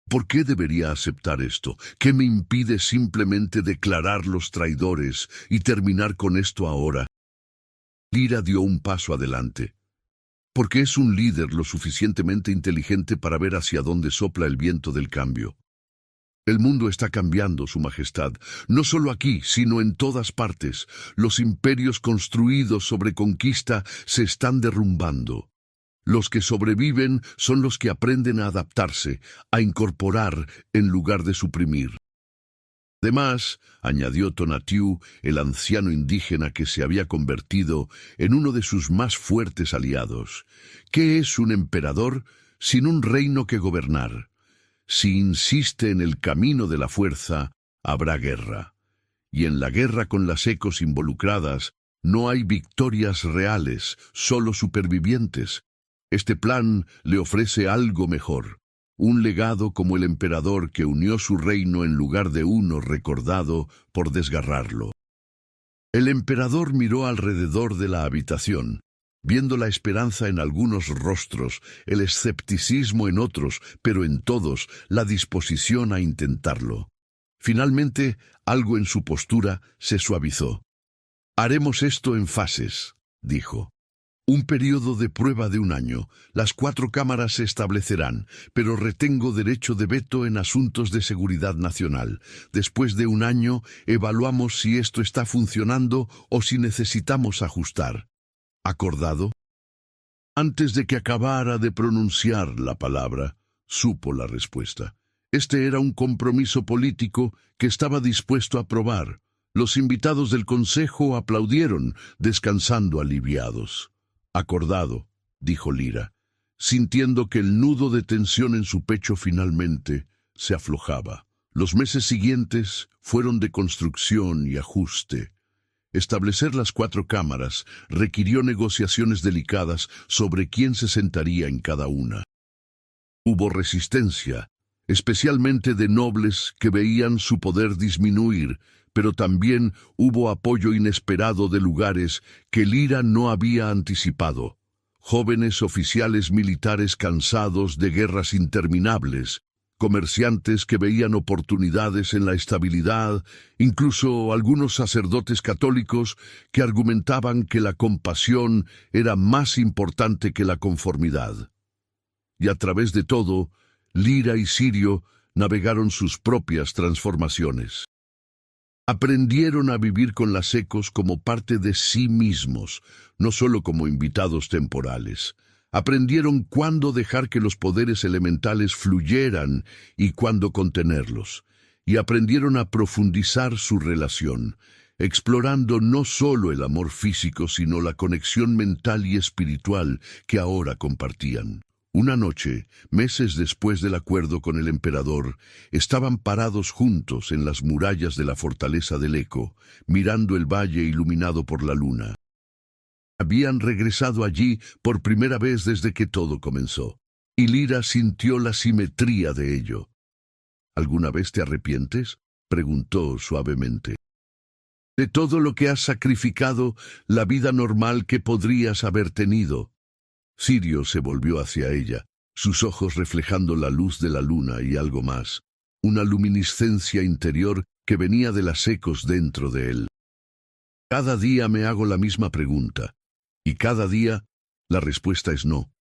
S1: ¿Por qué debería aceptar esto? ¿Qué me impide simplemente declarar los traidores y terminar con esto ahora? Lyra dio un paso adelante. Porque es un líder lo suficientemente inteligente para ver hacia dónde sopla el viento del cambio. El mundo está cambiando, Su Majestad, no solo aquí, sino en todas partes. Los imperios construidos sobre conquista se están derrumbando. Los que sobreviven son los que aprenden a adaptarse, a incorporar en lugar de suprimir. Además, añadió Tonatiuh, el anciano indígena que se había convertido en uno de sus más fuertes aliados, ¿qué es un emperador sin un reino que gobernar? Si insiste en el camino de la fuerza, habrá guerra. Y en la guerra con las ecos involucradas, no hay victorias reales, solo supervivientes. Este plan le ofrece algo mejor. Un legado como el emperador que unió su reino en lugar de uno recordado por desgarrarlo. El emperador miró alrededor de la habitación, viendo la esperanza en algunos rostros, el escepticismo en otros, pero en todos la disposición a intentarlo. Finalmente, algo en su postura se suavizó. «Haremos esto en fases», dijo. «Un periodo de prueba de 1 año. Las 4 cámaras se establecerán, pero retengo derecho de veto en asuntos de seguridad nacional. Después de 1 año, evaluamos si esto está funcionando o si necesitamos ajustar». ¿Acordado? Antes de que acabara de pronunciar la palabra, supo la respuesta. Este era un compromiso político que estaba dispuesto a aprobar. Los invitados del consejo aplaudieron, descansando aliviados. «Acordado», dijo Lyra, sintiendo que el nudo de tensión en su pecho finalmente se aflojaba. Los meses siguientes fueron de construcción y ajuste. Establecer las 4 cámaras requirió negociaciones delicadas sobre quién se sentaría en cada una. Hubo resistencia, especialmente de nobles que veían su poder disminuir, pero también hubo apoyo inesperado de lugares que Lyra no había anticipado. Jóvenes oficiales militares cansados de guerras interminables, comerciantes que veían oportunidades en la estabilidad, incluso algunos sacerdotes católicos que argumentaban que la compasión era más importante que la conformidad. Y a través de todo, Lyra y Cirio navegaron sus propias transformaciones. Aprendieron a vivir con las ecos como parte de sí mismos, no solo como invitados temporales. Aprendieron cuándo dejar que los poderes elementales fluyeran y cuándo contenerlos. Y aprendieron a profundizar su relación, explorando no solo el amor físico, sino la conexión mental y espiritual que ahora compartían. Una noche, meses después del acuerdo con el emperador, estaban parados juntos en las murallas de la fortaleza del Eco, mirando el valle iluminado por la luna. Habían regresado allí por primera vez desde que todo comenzó, y Lyra sintió la simetría de ello. ¿Alguna vez te arrepientes?, preguntó suavemente. «De todo lo que has sacrificado, la vida normal que podrías haber tenido». Cirio se volvió hacia ella, sus ojos reflejando la luz de la luna y algo más, una luminiscencia interior que venía de las ecos dentro de él. «Cada día me hago la misma pregunta, y cada día la respuesta es no,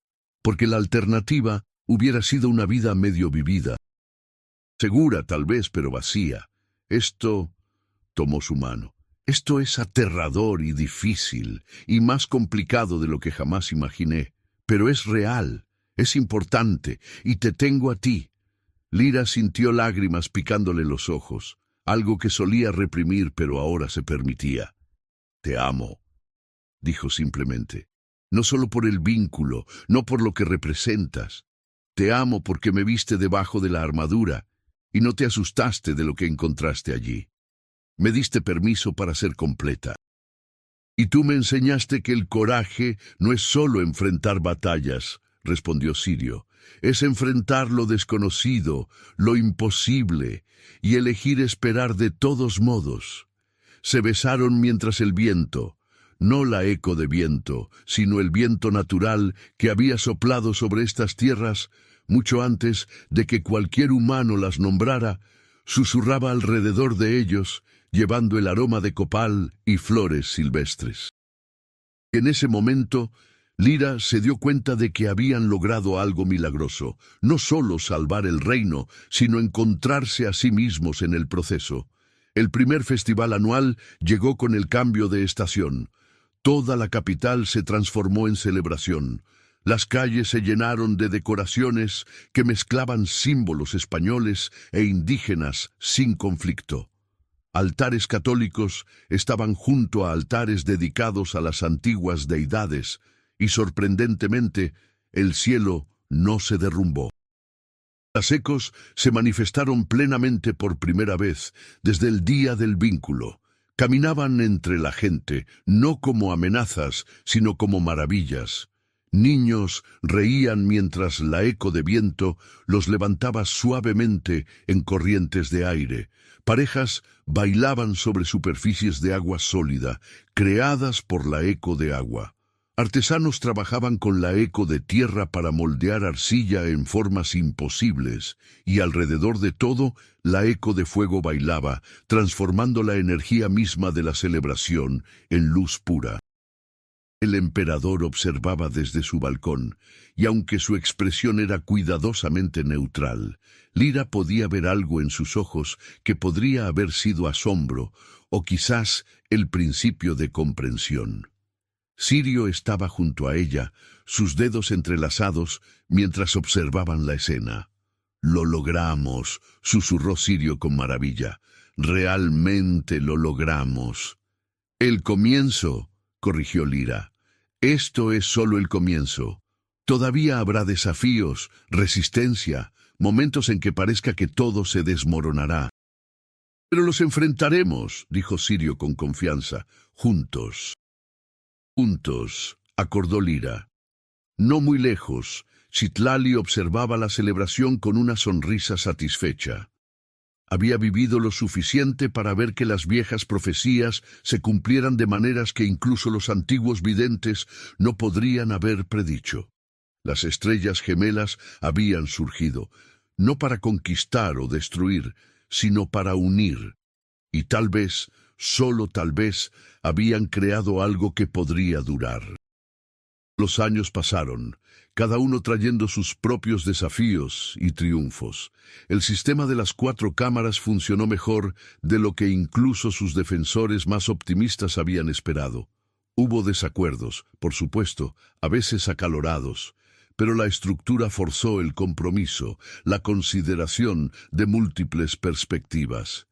S1: porque la alternativa hubiera sido una vida medio vivida. Segura tal vez, pero vacía. Esto...» tomó su mano. «Esto es aterrador y difícil, y más complicado de lo que jamás imaginé. Pero es real, es importante, y te tengo a ti». Lyra sintió lágrimas picándole los ojos, algo que solía reprimir pero ahora se permitía. «Te amo», dijo simplemente. «No solo por el vínculo, no por lo que representas. Te amo porque me viste debajo de la armadura, y no te asustaste de lo que encontraste allí. Me diste permiso para ser completa. Y tú me enseñaste que el coraje no es solo enfrentar batallas, respondió Sirio. Es enfrentar lo desconocido, lo imposible, y elegir esperar de todos modos. Se besaron mientras el viento, no la eco de viento, sino el viento natural que había soplado sobre estas tierras mucho antes de que cualquier humano las nombrara, susurraba alrededor de ellos, llevando el aroma de copal y flores silvestres. En ese momento, Lyra se dio cuenta de que habían logrado algo milagroso, no solo salvar el reino, sino encontrarse a sí mismos en el proceso. El primer festival anual llegó con el cambio de estación. Toda la capital se transformó en celebración. Las calles se llenaron de decoraciones que mezclaban símbolos españoles e indígenas sin conflicto. Altares católicos estaban junto a altares dedicados a las antiguas deidades, y sorprendentemente, el cielo no se derrumbó. Los ecos se manifestaron plenamente por primera vez desde el día del vínculo. Caminaban entre la gente, no como amenazas, sino como maravillas. Niños reían mientras la eco de viento los levantaba suavemente en corrientes de aire. Parejas bailaban sobre superficies de agua sólida, creadas por la eco de agua. Artesanos trabajaban con la eco de tierra para moldear arcilla en formas imposibles, y alrededor de todo, la eco de fuego bailaba, transformando la energía misma de la celebración en luz pura. El emperador observaba desde su balcón, y aunque su expresión era cuidadosamente neutral, Lyra podía ver algo en sus ojos que podría haber sido asombro, o quizás el principio de comprensión. Sirio estaba junto a ella, sus dedos entrelazados, mientras observaban la escena. «Lo logramos», susurró Sirio con maravilla. «Realmente lo logramos». «El comienzo», corrigió Lyra. «Esto es solo el comienzo. Todavía habrá desafíos, resistencia, momentos en que parezca que todo se desmoronará». «Pero los enfrentaremos», dijo Sirio con confianza, «juntos». «Juntos», acordó Lyra. No muy lejos, Citlali observaba la celebración con una sonrisa satisfecha. Había vivido lo suficiente para ver que las viejas profecías se cumplieran de maneras que incluso los antiguos videntes no podrían haber predicho. Las estrellas gemelas habían surgido, no para conquistar o destruir, sino para unir. Y tal vez, solo tal vez, habían creado algo que podría durar. Los años pasaron, cada uno trayendo sus propios desafíos y triunfos. El sistema de las 4 cámaras funcionó mejor de lo que incluso sus defensores más optimistas habían esperado. Hubo desacuerdos, por supuesto, a veces acalorados, pero la estructura forzó el compromiso, la consideración de múltiples perspectivas.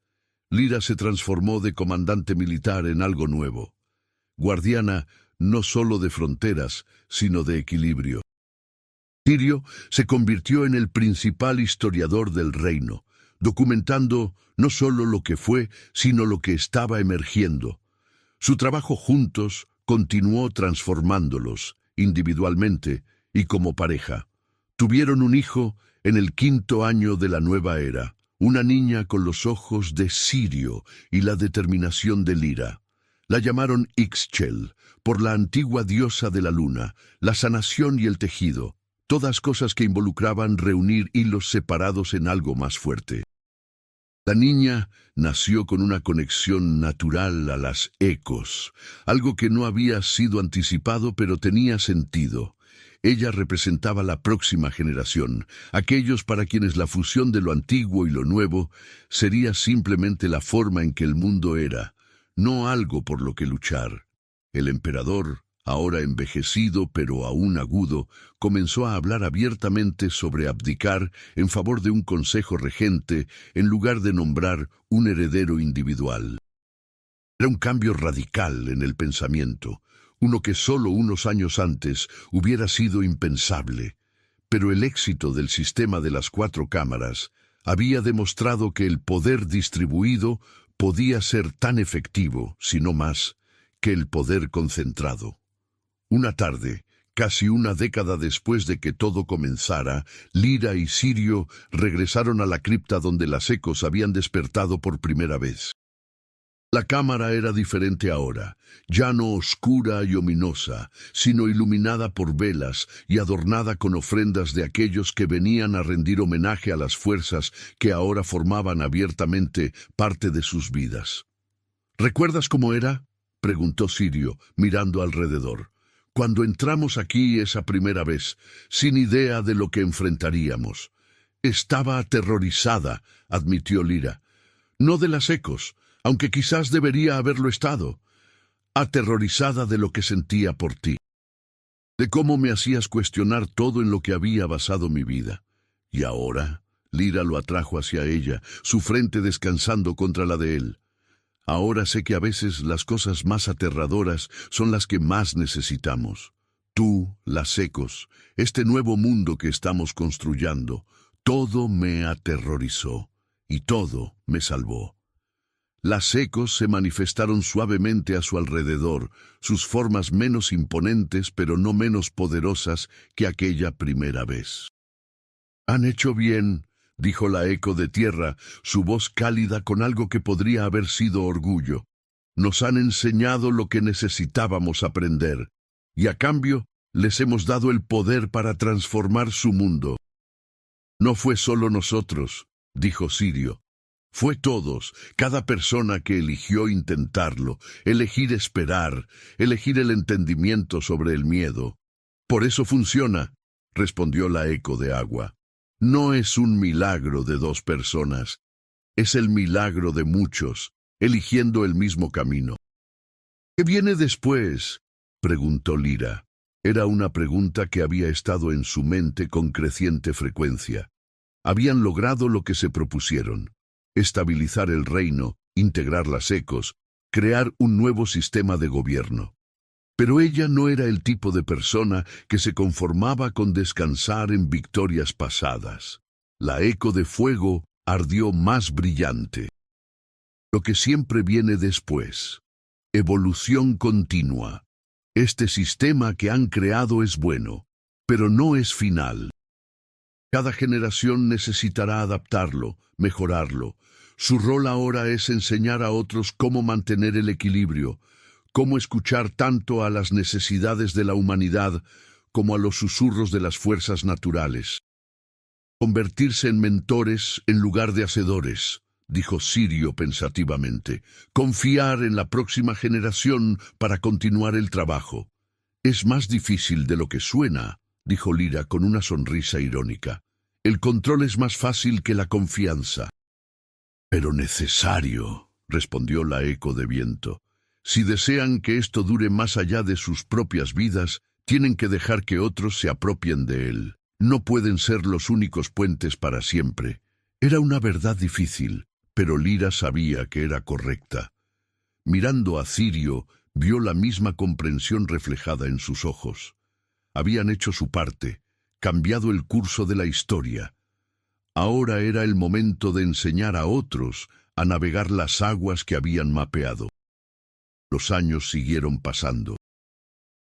S1: Lyra se transformó de comandante militar en algo nuevo. Guardiana no solo de fronteras, sino de equilibrio. Sirio se convirtió en el principal historiador del reino, documentando no solo lo que fue, sino lo que estaba emergiendo. Su trabajo juntos continuó transformándolos, individualmente y como pareja. Tuvieron un hijo en el 5º año de la nueva era, una niña con los ojos de Sirio y la determinación de Lyra. La llamaron Ixchel, por la antigua diosa de la luna, la sanación y el tejido, todas cosas que involucraban reunir hilos separados en algo más fuerte. La niña nació con una conexión natural a las ecos, algo que no había sido anticipado pero tenía sentido. Ella representaba la próxima generación, aquellos para quienes la fusión de lo antiguo y lo nuevo sería simplemente la forma en que el mundo era, no algo por lo que luchar. El emperador, ahora envejecido pero aún agudo, comenzó a hablar abiertamente sobre abdicar en favor de un consejo regente en lugar de nombrar un heredero individual. Era un cambio radical en el pensamiento, uno que solo unos años antes hubiera sido impensable, pero el éxito del sistema de las 4 cámaras había demostrado que el poder distribuido podía ser tan efectivo, si no más, que el poder concentrado. Una tarde, casi una década después de que todo comenzara, Lyra y Sirio regresaron a la cripta donde las ecos habían despertado por primera vez. La cámara era diferente ahora, ya no oscura y ominosa, sino iluminada por velas y adornada con ofrendas de aquellos que venían a rendir homenaje a las fuerzas que ahora formaban abiertamente parte de sus vidas. ¿Recuerdas cómo era?, preguntó Sirio, mirando alrededor. Cuando entramos aquí esa primera vez, sin idea de lo que enfrentaríamos. Estaba aterrorizada, admitió Lyra. No de las ecos, aunque quizás debería haberlo estado. Aterrorizada de lo que sentía por ti. De cómo me hacías cuestionar todo en lo que había basado mi vida. Y ahora, Lyra lo atrajo hacia ella, su frente descansando contra la de él. Ahora sé que a veces las cosas más aterradoras son las que más necesitamos. Tú, las ecos, este nuevo mundo que estamos construyendo, todo me aterrorizó y todo me salvó. Las ecos se manifestaron suavemente a su alrededor, sus formas menos imponentes pero no menos poderosas que aquella primera vez. «Han hecho bien», dijo la eco de tierra, su voz cálida con algo que podría haber sido orgullo. «Nos han enseñado lo que necesitábamos aprender, y a cambio les hemos dado el poder para transformar su mundo». «No fue solo nosotros», dijo Sirio. «Fue todos, cada persona que eligió intentarlo, elegir esperar, elegir el entendimiento sobre el miedo. Por eso funciona», respondió la eco de agua. «No es un milagro de dos personas, es el milagro de muchos, eligiendo el mismo camino». «¿Qué viene después?», preguntó Lyra. Era una pregunta que había estado en su mente con creciente frecuencia. Habían logrado lo que se propusieron: estabilizar el reino, integrar las ecos, crear un nuevo sistema de gobierno. Pero ella no era el tipo de persona que se conformaba con descansar en victorias pasadas. La eco de fuego ardió más brillante. Lo que siempre viene después. Evolución continua. Este sistema que han creado es bueno, pero no es final. Cada generación necesitará adaptarlo, mejorarlo. Su rol ahora es enseñar a otros cómo mantener el equilibrio, cómo escuchar tanto a las necesidades de la humanidad como a los susurros de las fuerzas naturales. Convertirse en mentores en lugar de hacedores, dijo Sirio pensativamente. Confiar en la próxima generación para continuar el trabajo. Es más difícil de lo que suena, dijo Lyra con una sonrisa irónica. El control es más fácil que la confianza. Pero necesario, respondió la eco de viento. Si desean que esto dure más allá de sus propias vidas, tienen que dejar que otros se apropien de él. No pueden ser los únicos puentes para siempre. Era una verdad difícil, pero Lyra sabía que era correcta. Mirando a Sirio, vio la misma comprensión reflejada en sus ojos. Habían hecho su parte, cambiado el curso de la historia. Ahora era el momento de enseñar a otros a navegar las aguas que habían mapeado. Los años siguieron pasando.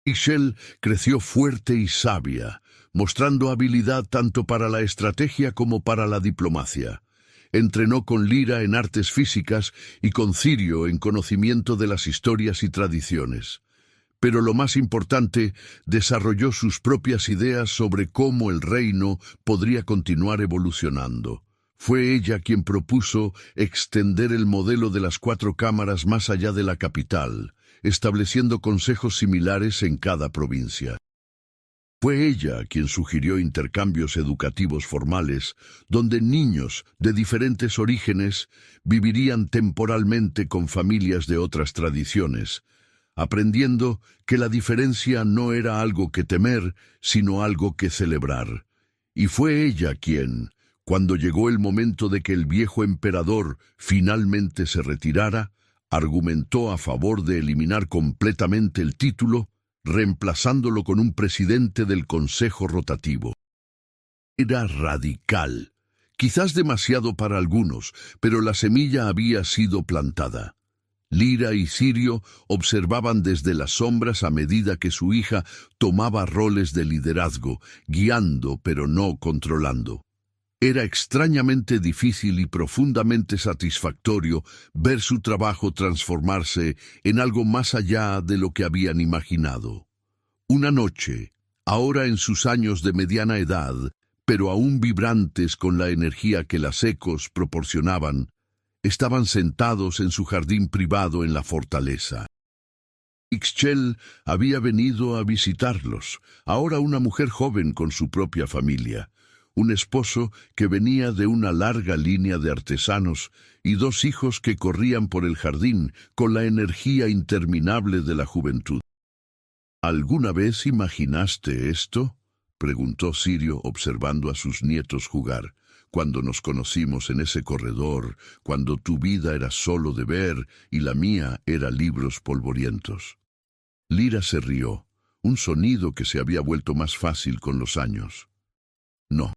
S1: Ixchel creció fuerte y sabia, mostrando habilidad tanto para la estrategia como para la diplomacia. Entrenó con Lyra en artes físicas y con Sirio en conocimiento de las historias y tradiciones. Pero lo más importante, desarrolló sus propias ideas sobre cómo el reino podría continuar evolucionando. Fue ella quien propuso extender el modelo de las 4 cámaras más allá de la capital, estableciendo consejos similares en cada provincia. Fue ella quien sugirió intercambios educativos formales, donde niños de diferentes orígenes vivirían temporalmente con familias de otras tradiciones, aprendiendo que la diferencia no era algo que temer, sino algo que celebrar. Y fue ella quien, cuando llegó el momento de que el viejo emperador finalmente se retirara, argumentó a favor de eliminar completamente el título, reemplazándolo con un presidente del Consejo Rotativo. Era radical, quizás demasiado para algunos, pero la semilla había sido plantada. Lyra y Sirio observaban desde las sombras a medida que su hija tomaba roles de liderazgo, guiando pero no controlando. Era extrañamente difícil y profundamente satisfactorio ver su trabajo transformarse en algo más allá de lo que habían imaginado. Una noche, ahora en sus años de mediana edad, pero aún vibrantes con la energía que las ecos proporcionaban, estaban sentados en su jardín privado en la fortaleza. Ixchel había venido a visitarlos, ahora una mujer joven con su propia familia, un esposo que venía de una larga línea de artesanos y dos hijos que corrían por el jardín con la energía interminable de la juventud. ¿Alguna vez imaginaste esto?, preguntó Sirio observando a sus nietos jugar. Cuando nos conocimos en ese corredor, cuando tu vida era solo de ver y la mía era libros polvorientos. Lyra se rió, un sonido que se había vuelto más fácil con los años. No.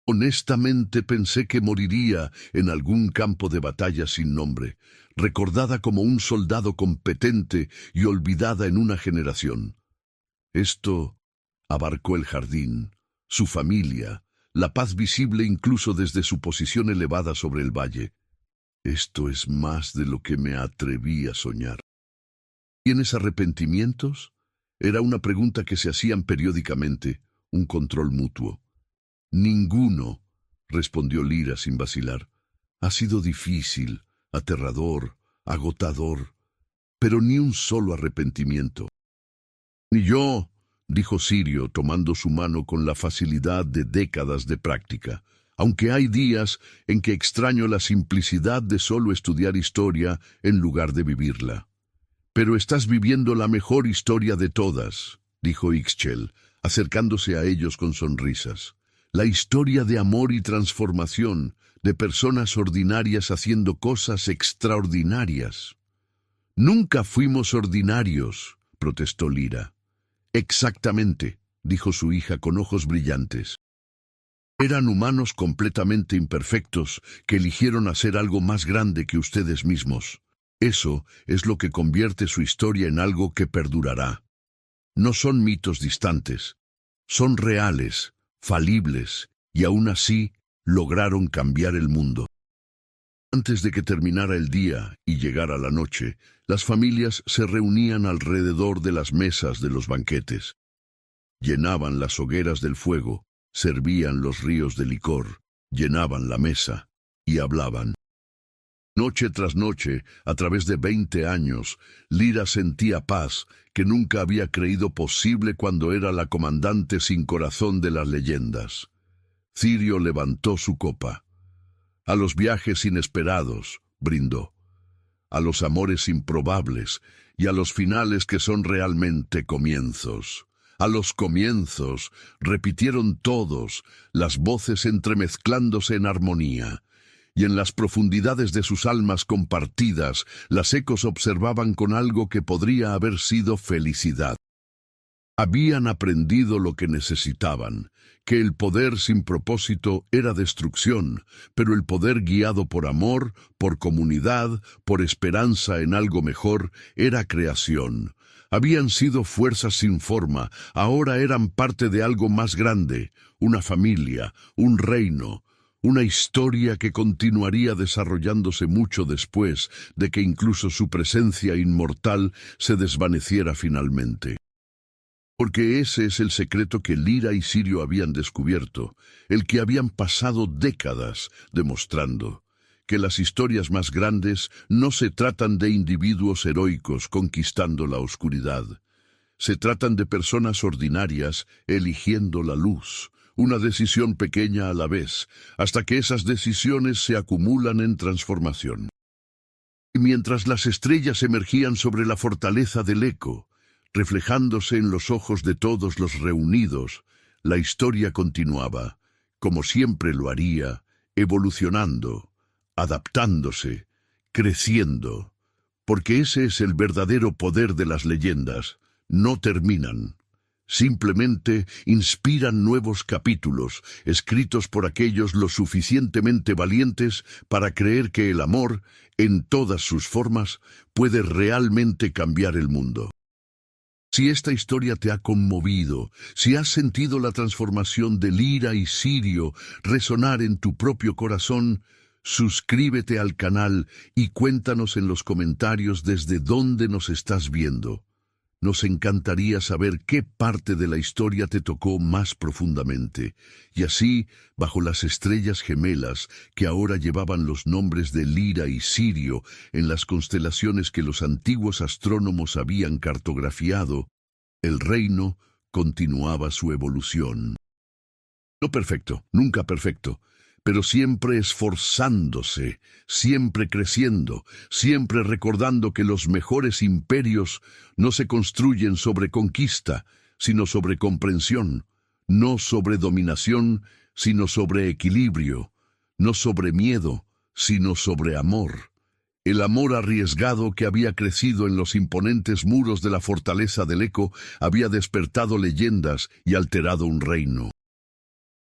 S1: Honestamente pensé que moriría en algún campo de batalla sin nombre, recordada como un soldado competente y olvidada en una generación. Esto abarcó el jardín, su familia, la paz visible incluso desde su posición elevada sobre el valle. Esto es más de lo que me atreví a soñar. ¿Tienes arrepentimientos? Era una pregunta que se hacían periódicamente, un control mutuo. Ninguno, respondió Lyra sin vacilar. Ha sido difícil, aterrador, agotador, pero ni un solo arrepentimiento. Ni yo, dijo Sirio, tomando su mano con la facilidad de décadas de práctica, aunque hay días en que extraño la simplicidad de solo estudiar historia en lugar de vivirla. Pero estás viviendo la mejor historia de todas, dijo Ixchel, acercándose a ellos con sonrisas. La historia de amor y transformación, de personas ordinarias haciendo cosas extraordinarias. Nunca fuimos ordinarios, protestó Lyra. Exactamente, dijo su hija con ojos brillantes. Eran humanos completamente imperfectos que eligieron hacer algo más grande que ustedes mismos. Eso es lo que convierte su historia en algo que perdurará. No son mitos distantes, son reales, falibles, y aún así lograron cambiar el mundo. Antes de que terminara el día y llegara la noche, las familias se reunían alrededor de las mesas de los banquetes. Llenaban las hogueras del fuego, servían los ríos de licor, llenaban la mesa y hablaban. Noche tras noche, a través de 20 años, Lyra sentía paz que nunca había creído posible cuando era la comandante sin corazón de las leyendas. Sirio levantó su copa. A los viajes inesperados, brindó. A los amores improbables y a los finales que son realmente comienzos. A los comienzos, repitieron todos, las voces entremezclándose en armonía. Y en las profundidades de sus almas compartidas, las ecos observaban con algo que podría haber sido felicidad. Habían aprendido lo que necesitaban, que el poder sin propósito era destrucción, pero el poder guiado por amor, por comunidad, por esperanza en algo mejor, era creación. Habían sido fuerzas sin forma, ahora eran parte de algo más grande, una familia, un reino, una historia que continuaría desarrollándose mucho después de que incluso su presencia inmortal se desvaneciera finalmente. Porque ese es el secreto que Lyra y Sirio habían descubierto, el que habían pasado décadas demostrando, que las historias más grandes no se tratan de individuos heroicos conquistando la oscuridad. Se tratan de personas ordinarias eligiendo la luz, una decisión pequeña a la vez, hasta que esas decisiones se acumulan en transformación. Y mientras las estrellas emergían sobre la fortaleza del eco, reflejándose en los ojos de todos los reunidos, la historia continuaba, como siempre lo haría, evolucionando, adaptándose, creciendo, porque ese es el verdadero poder de las leyendas, no terminan, Simplemente inspiran nuevos capítulos, escritos por aquellos lo suficientemente valientes para creer que el amor, en todas sus formas, puede realmente cambiar el mundo. Si esta historia te ha conmovido, si has sentido la transformación de Lyra y Sirio resonar en tu propio corazón, suscríbete al canal y cuéntanos en los comentarios desde dónde nos estás viendo. Nos encantaría saber qué parte de la historia te tocó más profundamente, y así, bajo las estrellas gemelas que ahora llevaban los nombres de Lyra y Sirio en las constelaciones que los antiguos astrónomos habían cartografiado, el reino continuaba su evolución. No perfecto, nunca perfecto, pero siempre esforzándose, siempre creciendo, siempre recordando que los mejores imperios no se construyen sobre conquista, sino sobre comprensión, no sobre dominación, sino sobre equilibrio, no sobre miedo, sino sobre amor. El amor arriesgado que había crecido en los imponentes muros de la fortaleza del Eco había despertado leyendas y alterado un reino.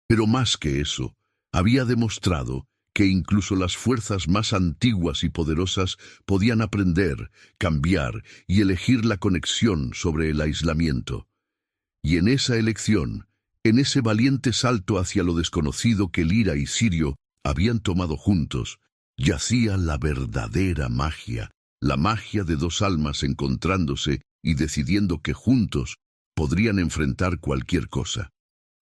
S1: Pero más que eso, había demostrado que incluso las fuerzas más antiguas y poderosas podían aprender, cambiar y elegir la conexión sobre el aislamiento. Y en esa elección, en ese valiente salto hacia lo desconocido que Lyra y Sirio habían tomado juntos, yacía la verdadera magia, la magia de dos almas encontrándose y decidiendo que juntos podrían enfrentar cualquier cosa.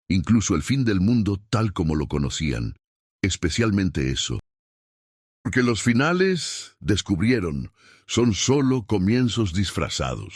S1: Incluso el fin del mundo tal como lo conocían, especialmente eso. Porque los finales, descubrieron, son solo comienzos disfrazados.